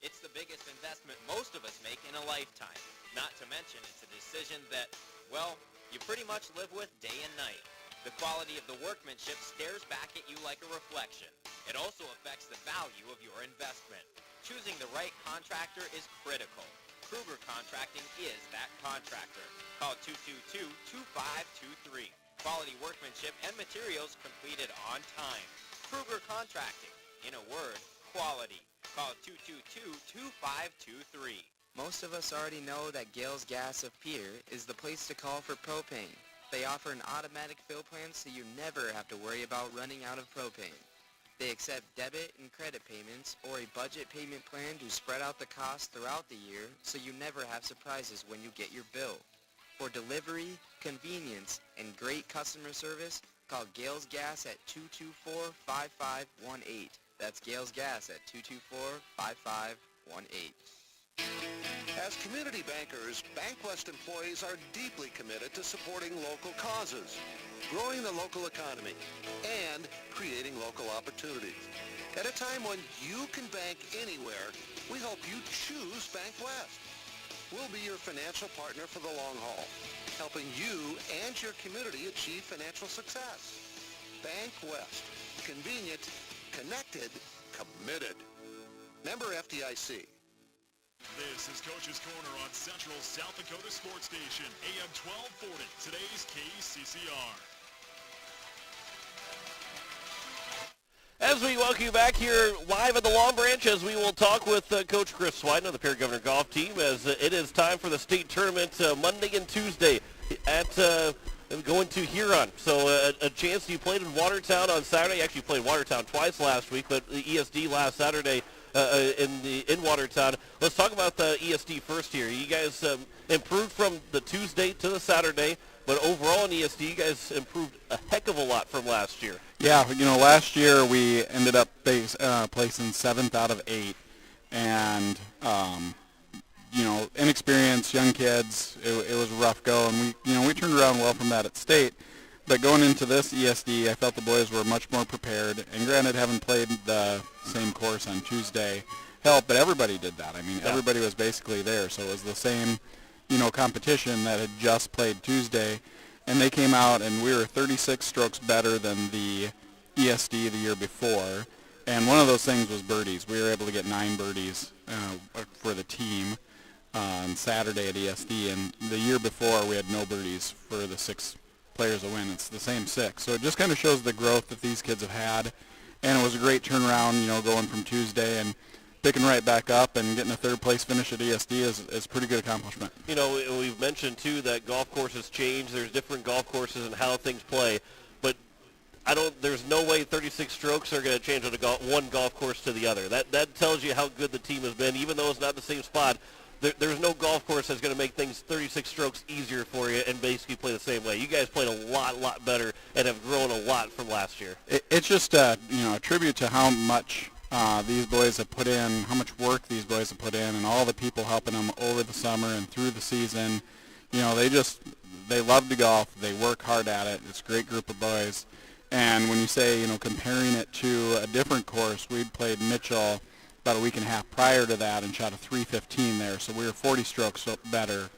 It's the biggest investment most of us make in a lifetime. Not to mention, it's a decision that, well, you pretty much live with day and night. The quality of the workmanship stares back at you like a reflection. It also affects the value of your investment. Choosing the right contractor is critical. Kruger Contracting is that contractor. Call 222-2523. Quality workmanship and materials completed on time. Kruger Contracting. In a word, quality. Call 222-2523. Most of us already know that Gales Gas of Pierre is the place to call for propane. They offer an automatic fill plan so you never have to worry about running out of propane. They accept debit and credit payments or a budget payment plan to spread out the cost throughout the year so you never have surprises when you get your bill. For delivery, convenience, and great customer service, call Gales Gas at 224-5518. That's Gales Gas at 224-5518. As community bankers, BankWest employees are deeply committed to supporting local causes, growing the local economy, and creating local opportunities. At a time when you can bank anywhere, we hope you choose BankWest. We'll be your financial partner for the long haul, helping you and your community achieve financial success. Bank West. Convenient, connected, committed. Member FDIC. This is Coach's Corner on Central South Dakota Sports Station, AM 1240, today's KCCR. As we welcome you back here live at the Long Branch, as we will talk with Coach Chris Swiden of the Pierre Governor Golf Team, as it is time for the state tournament Monday and Tuesday at going to Huron. So a chance. You played in Watertown on Saturday. You actually played Watertown twice last week, but the ESD last Saturday in Watertown. Let's talk about the ESD first here. You guys improved from the Tuesday to the Saturday, but overall in ESD, you guys improved a heck of a lot from last year. Yeah, last year we ended up placing 7th out of 8, and inexperienced young kids. It was a rough go, and we turned around well from that at state. But going into this ESD, I felt the boys were much more prepared. And granted, having played the same course on Tuesday helped, but everybody did that. I mean, everybody was basically there, so it was the same, competition that had just played Tuesday. And they came out, and we were 36 strokes better than the ESD the year before. And one of those things was birdies. We were able to get 9 birdies for the team on Saturday at ESD. And the year before, we had no birdies for the 6 players that win. It's the same 6. So it just kind of shows the growth that these kids have had. And it was a great turnaround, going from Tuesday and picking right back up and getting a 3rd-place finish at ESD is a pretty good accomplishment. We've mentioned, too, that golf courses change. There's different golf courses and how things play. But there's no way 36 strokes are going to change one golf course to the other. That tells you how good the team has been. Even though it's not the same spot, there's no golf course that's going to make things 36 strokes easier for you and basically play the same way. You guys played a lot better and have grown a lot from last year. It's just a tribute to how much these boys have put in, how much work these boys have put in, and all the people helping them over the summer and through the season. They love to golf. They work hard at it. It's a great group of boys. And when you say, comparing it to a different course, we'd played Mitchell about a week and a half prior to that and shot a 315 there. So we were 40 strokes better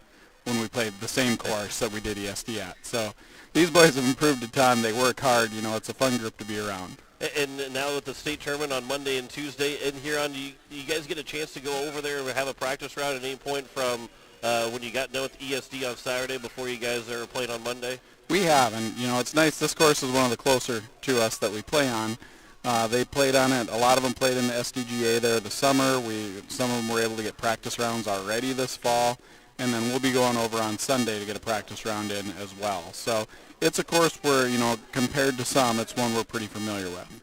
when we played the same course that we did ESD at. So these boys have improved a ton. They work hard. It's a fun group to be around. And now with the state tournament on Monday and Tuesday in Huron, do you guys get a chance to go over there and have a practice round at any point from when you got done with ESD on Saturday before you guys are playing on Monday? We have, and it's nice. This course is one of the closer to us that we play on. They played on it. A lot of them played in the SDGA there this summer. Some of them were able to get practice rounds already this fall, and then we'll be going over on Sunday to get a practice round in as well. So it's a course where, compared to some, it's one we're pretty familiar with.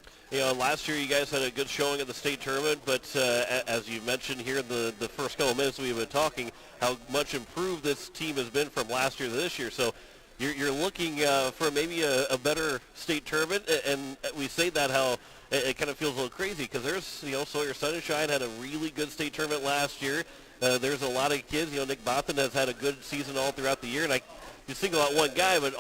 Last year you guys had a good showing at the state tournament, but as you mentioned here in the first couple of minutes we've been talking, how much improved this team has been from last year to this year. So you're looking for maybe a better state tournament, and we say that how it kind of feels a little crazy because there's, Sawyer Sunshine had a really good state tournament last year. There's a lot of kids. Nick Bothan has had a good season all throughout the year, and you single out one guy, but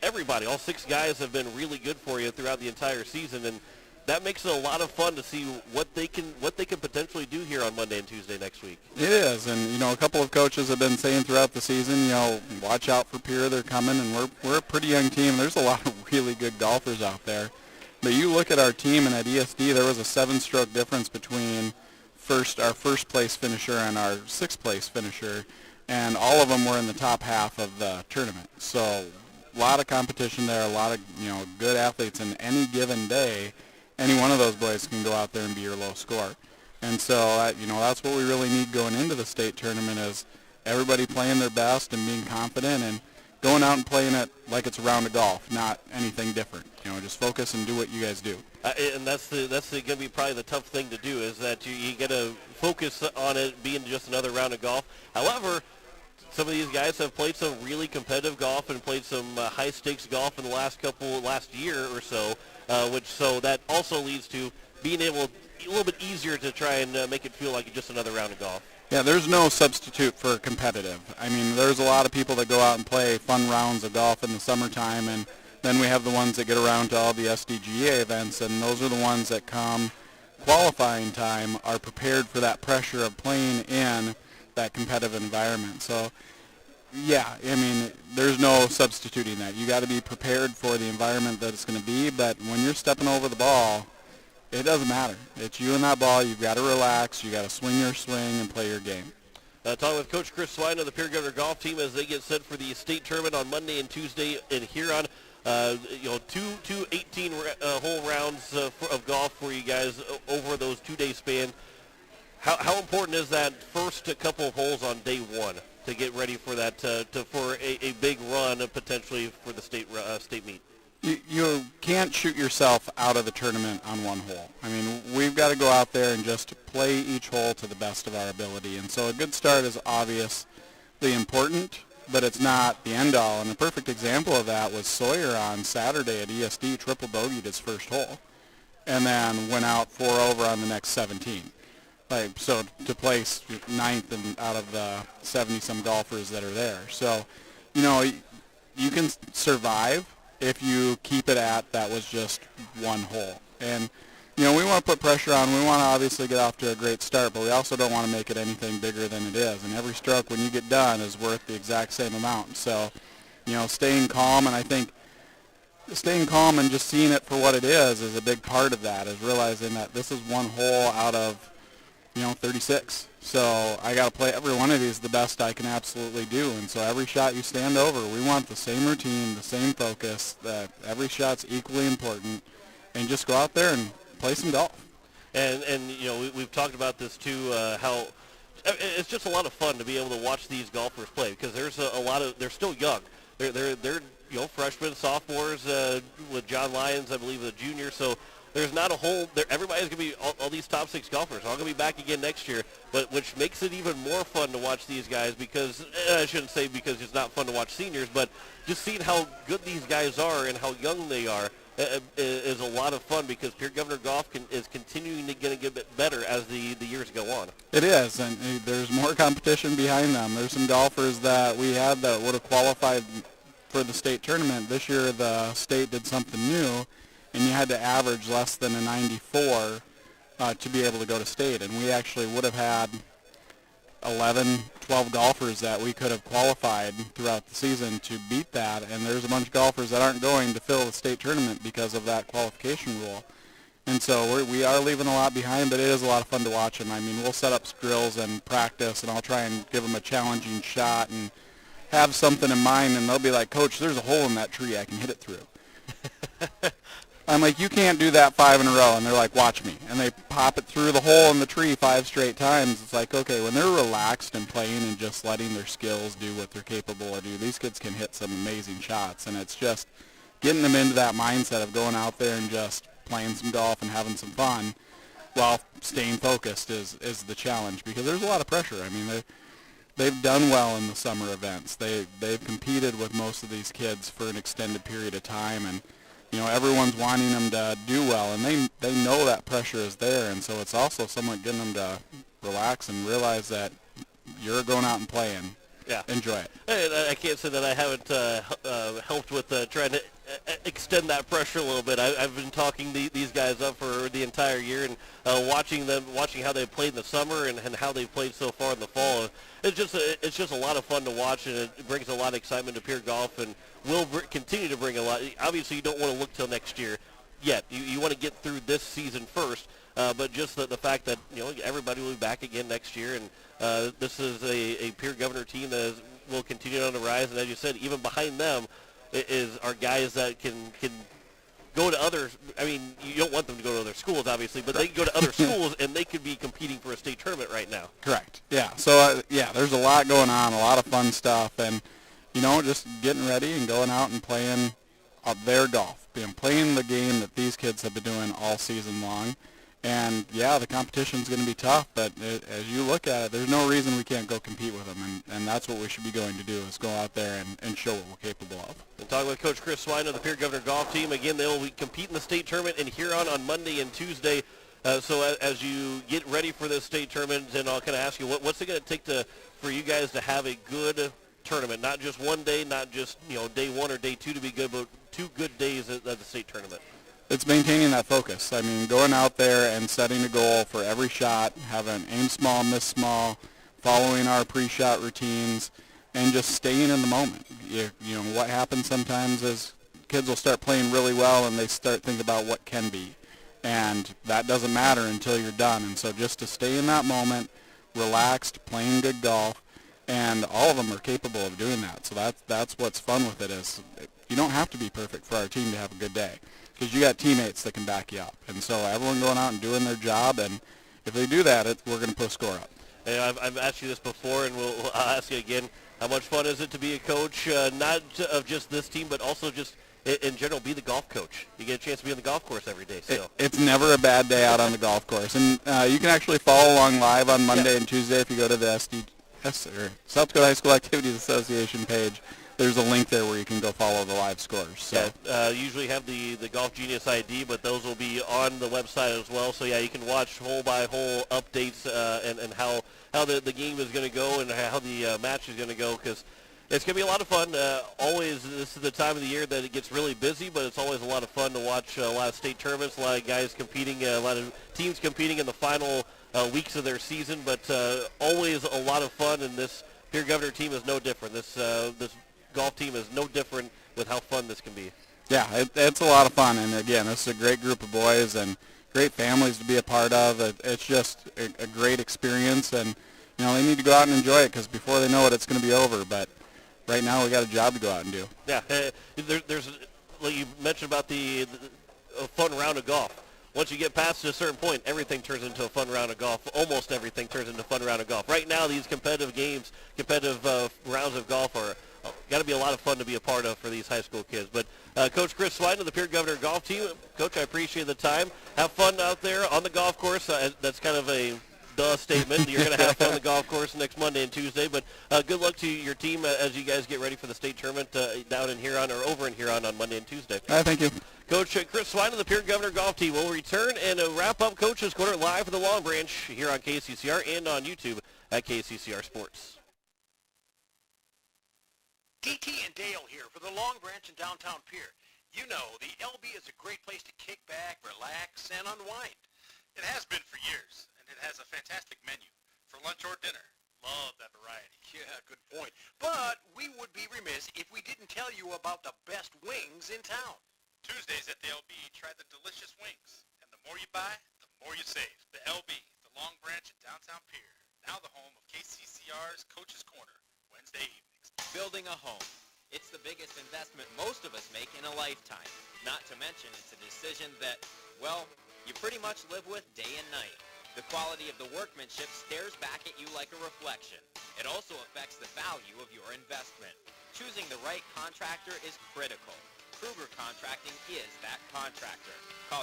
everybody, all 6 guys have been really good for you throughout the entire season, and that makes it a lot of fun to see what they can potentially do here on Monday and Tuesday next week. It is, and a couple of coaches have been saying throughout the season, watch out for Pierre, they're coming, and we're a pretty young team. There's a lot of really good golfers out there. But you look at our team, and at ESD, there was a 7-stroke difference between our first place finisher and our 6th place finisher, and all of them were in the top half of the tournament. So a lot of competition there, a lot of good athletes, and any given day, any one of those boys can go out there and be your low score. And so that's what we really need going into the state tournament is everybody playing their best and being confident and going out and playing it like it's a round of golf, not anything different. Just focus and do what you guys do. And that's going to be probably the tough thing to do is that you got to focus on it being just another round of golf. However, some of these guys have played some really competitive golf and played some high-stakes golf in the last year or so, so that also leads to being able a little bit easier to try and make it feel like just another round of golf. Yeah, there's no substitute for competitive. I mean, there's a lot of people that go out and play fun rounds of golf in the summertime, and then we have the ones that get around to all the SDGA events, and those are the ones that come qualifying time are prepared for that pressure of playing in that competitive environment. So, yeah, I mean, there's no substituting that. You got to be prepared for the environment that it's going to be, but when you're stepping over the ball, it doesn't matter. It's you and that ball. You've got to relax. You got to swing your swing and play your game. Talking with Coach Chris Swine of the Pierre Governor golf team as they get set for the state tournament on Monday and Tuesday in Huron. Two 18-hole rounds of golf for you guys over those 2-day span. How important is that first couple of holes on day one to get ready for that for a big run potentially for the state meet? You can't shoot yourself out of the tournament on one hole. I mean, we've got to go out there and just play each hole to the best of our ability. And so a good start is obviously important, but it's not the end-all. And a perfect example of that was Sawyer on Saturday at ESD, triple bogeyed his first hole, and then went out 4 over on the next 17. So to place 9th and out of the 70-some golfers that are there. So, you can survive if you keep it at that was just one hole. And, we want to put pressure on. We want to obviously get off to a great start, but we also don't want to make it anything bigger than it is. And every stroke when you get done is worth the exact same amount. So, staying calm, and I think staying calm and just seeing it for what it is a big part of that, is realizing that this is one hole out of 36. So I got to play every one of these the best I can absolutely do. And so every shot you stand over, we want the same routine, the same focus, that every shot's equally important, and just go out there and play some golf. And we've talked about this too, how it's just a lot of fun to be able to watch these golfers play, because there's a lot of, they're still young. They're freshmen, sophomores, with John Lyons, I believe, a junior. So there's not a whole, everybody's going to be, all these top 6 golfers are all going to be back again next year, but which makes it even more fun to watch these guys, because, I shouldn't say because it's not fun to watch seniors, but just seeing how good these guys are and how young they are is a lot of fun, because Pierre Governor Golf is continuing to get better as the years go on. It is, and there's more competition behind them. There's some golfers that we had that would have qualified for the state tournament. This year the state did something new, and you had to average less than a 94 to be able to go to state. And we actually would have had 11, 12 golfers that we could have qualified throughout the season to beat that. And there's a bunch of golfers that aren't going to fill the state tournament because of that qualification rule. And so we are leaving a lot behind, but it is a lot of fun to watch them. I mean, we'll set up drills and practice, and I'll try and give them a challenging shot and have something in mind, and they'll be like, "Coach, there's a hole in that tree. I can hit it through." I'm like, "You can't do that 5 in a row." And they're like, "Watch me." And they pop it through the hole in the tree 5 straight times. It's like, okay, when they're relaxed and playing and just letting their skills do what they're capable of doing, these kids can hit some amazing shots. And it's just getting them into that mindset of going out there and just playing some golf and having some fun while staying focused is the challenge, because there's a lot of pressure. I mean, they've done well in the summer events. They've competed with most of these kids for an extended period of time, and everyone's wanting them to do well, and they know that pressure is there, and so it's also somewhat getting them to relax and realize that you're going out and playing. Yeah. Enjoy it. I can't say that I haven't helped with trying to extend that pressure a little bit. I've been talking these guys up for the entire year, and watching how they played in the summer and how they've played so far in the fall. It's just a lot of fun to watch, and it brings a lot of excitement to Pierre Golf, and will continue to bring a lot. Obviously, you don't want to look till next year yet. You want to get through this season first, but just the fact that everybody will be back again next year, and this is a Pierre Governor team that will continue on the rise. And as you said, even behind them are guys that can go to other. I mean, you don't want them to go to other schools, obviously, but they can go to other schools, and they could be competing for a state tournament right now. Correct. Yeah. So there's a lot going on, a lot of fun stuff, and just getting ready and going out and playing their golf, playing the game that these kids have been doing all season long. And the competition's going to be tough, but as you look at it, there's no reason we can't go compete with them, and that's what we should be going to do, is go out there and show what we're capable of. And talking with Coach Chris Swine of the Pierre Governor Golf Team, again, they'll be competing in the state tournament in Huron on Monday and Tuesday. So as you get ready for this state tournament, and I'll kind of ask you, what's it going to take for you guys to have a good tournament? Not just one day, not just day 1 or day 2 to be good, but 2 good days at the state tournament. It's maintaining that focus. I mean, going out there and setting a goal for every shot, having aim small, miss small, following our pre-shot routines, and just staying in the moment. You know, what happens sometimes is kids will start playing really well and they start thinking about what can be. And that doesn't matter until you're done. And so just to stay in that moment, relaxed, playing good golf, and all of them are capable of doing that. So that's what's fun with it, is you don't have to be perfect for our team to have a good day, because you got teammates that can back you up. And so everyone going out and doing their job, and if they do that, we're going to put a score up. Hey, I've asked you this before, and I'll ask you again. How much fun is it to be a coach, not of just this team, but also just in general, be the golf coach? You get a chance to be on the golf course every day. So It's never a bad day out on the golf course. And you can actually follow along live on Monday and Tuesday if you go to the South Dakota High School Activities Association page. There's a link there where you can go follow the live scores. So usually have the Golf Genius ID, but those will be on the website as well. So, you can watch hole-by-hole updates and how the game is going to go and how the match is going to go, because it's going to be a lot of fun. Always, this is the time of the year that it gets really busy, but it's always a lot of fun to watch a lot of state tournaments, a lot of guys competing, a lot of teams competing in the final weeks of their season, but always a lot of fun, and this Pierre Governor team is no different. This golf team is no different with how fun this can be. Yeah, it's a lot of fun, and again, this is a great group of boys and great families to be a part of. It's just a great experience, and they need to go out and enjoy it, because before they know it, it's going to be over. But right now, we got a job to go out and do. Yeah, there's like you mentioned about the fun round of golf. Once you get past a certain point, everything turns into a fun round of golf. Almost everything turns into a fun round of golf. Right now, these competitive games, competitive rounds of golf are got to be a lot of fun to be a part of for these high school kids. But Coach Chris Swiden of the Pierre Governor golf team, Coach, I appreciate the time. Have fun out there on the golf course. That's kind of a duh statement. You're going to have fun on the golf course next Monday and Tuesday. But good luck to your team as you guys get ready for the state tournament down in Huron or over in Huron on Monday and Tuesday. Thank you. Coach Chris Swiden of the Pierre Governor golf team will return and wrap up Coach's Corner live for the Long Branch here on KCCR and on YouTube at KCCR Sports. DT and Dale here for the Long Branch in downtown Pierre. You know, the LB is a great place to kick back, relax, and unwind. It has been for years, and it has a fantastic menu for lunch or dinner. Love that variety. Yeah, good point. But we would be remiss if we didn't tell you about the best wings in town. Tuesdays at the LB, try the delicious wings. And the more you buy, the more you save. The LB, the Long Branch in downtown Pierre. Now the home of KCCR's Coach's Corner, Wednesday evenings. Building a home. It's the biggest investment most of us make in a lifetime. Not to mention it's a decision that, well, you pretty much live with day and night. The quality of the workmanship stares back at you like a reflection. It also affects the value of your investment. Choosing the right contractor is critical. Kruger Contracting is that contractor. Call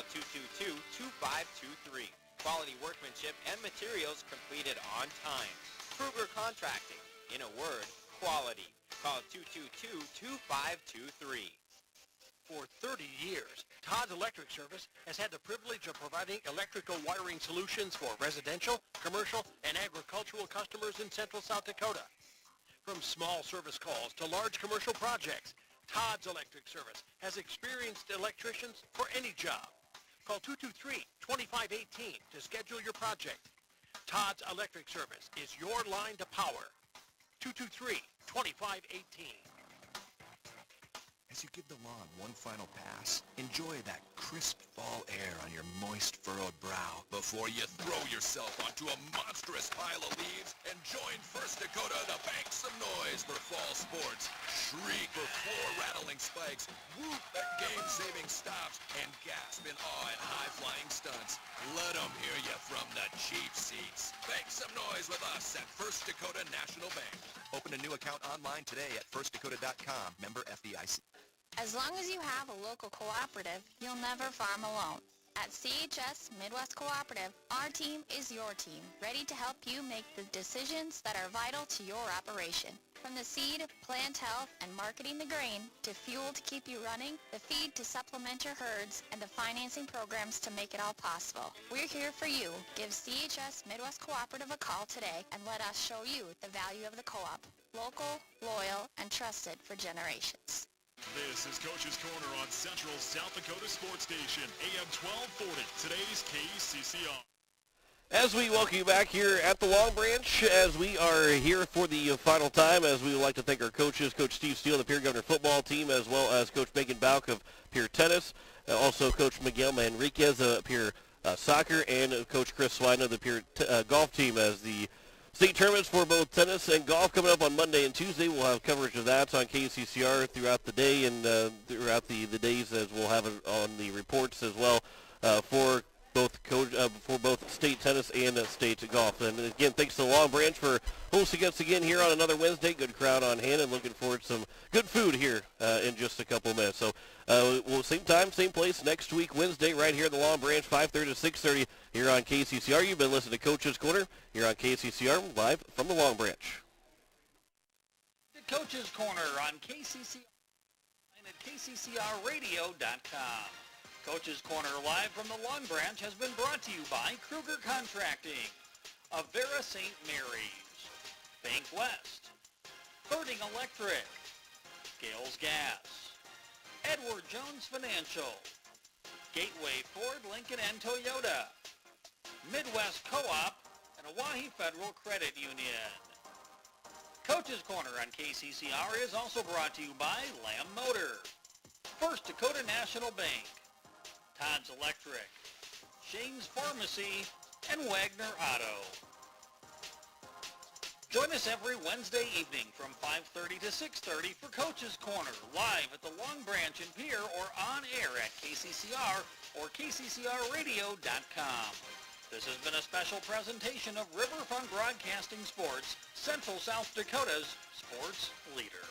222-2523. Quality workmanship and materials completed on time. Kruger Contracting. In a word, quality. Call 222-2523. For 30 years, Todd's Electric Service has had the privilege of providing electrical wiring solutions for residential, commercial, and agricultural customers in central South Dakota. From small service calls to large commercial projects, Todd's Electric Service has experienced electricians for any job. Call 223-2518 to schedule your project. Todd's Electric Service is your line to power. 223-2518. As you give the lawn one final pass, enjoy that crisp fall air on your moist, furrowed brow before you throw yourself onto a monstrous pile of leaves and join First Dakota to make some noise for fall sports. Shriek for floor-rattling spikes, whoop at game-saving stops, and gasp in awe at high-flying stunts. Let them hear you from the cheap seats. Make some noise with us at First Dakota National Bank. Open a new account online today at firstdakota.com. Member FDIC. As long as you have a local cooperative, you'll never farm alone. At CHS Midwest Cooperative, our team is your team, ready to help you make the decisions that are vital to your operation. From the seed, plant health, and marketing the grain, to fuel to keep you running, the feed to supplement your herds, and the financing programs to make it all possible. We're here for you. Give CHS Midwest Cooperative a call today and let us show you the value of the co-op. Local, loyal, and trusted for generations. This is Coach's Corner on Central South Dakota Sports Station, AM 1240, today's KCCR. As we welcome you back here at the Long Branch, as we are here for the final time, as we would like to thank our coaches, Coach Steve Steele, the Pierre Governor football team, as well as Coach Megan Bauk of Pierre Tennis, also Coach Miguel Manriquez of Pierre Soccer, and Coach Chris Swine of the Pierre golf team, as the state tournaments for both tennis and golf coming up on Monday and Tuesday. We'll have coverage of that on KCCR throughout the day and throughout the days, as we'll have it on the reports as well for both state tennis and state golf. And again, thanks to the Long Branch for hosting us again here on another Wednesday. Good crowd on hand, and looking forward to some good food here in just a couple of minutes. So we'll same time, same place next week, Wednesday, right here at the Long Branch, 5:30 to 6:30 here on KCCR. You've been listening to Coach's Corner here on KCCR, live from the Long Branch. The Coach's Corner on KCCR and at KCCRradio.com. Coach's Corner live from the Long Branch has been brought to you by Kruger Contracting, Avera St. Mary's, Bank West, Birding Electric, Gales Gas, Edward Jones Financial, Gateway Ford, Lincoln and Toyota, Midwest Co-op, and Oahe Federal Credit Union. Coach's Corner on KCCR is also brought to you by Lamb Motor, First Dakota National Bank, Todd's Electric, Shane's Pharmacy, and Wagner Auto. Join us every Wednesday evening from 5:30 to 6:30 for Coach's Corner, live at the Long Branch in Pierre or on air at KCCR or KCCRradio.com. This has been a special presentation of Riverfront Broadcasting Sports, Central South Dakota's sports leader.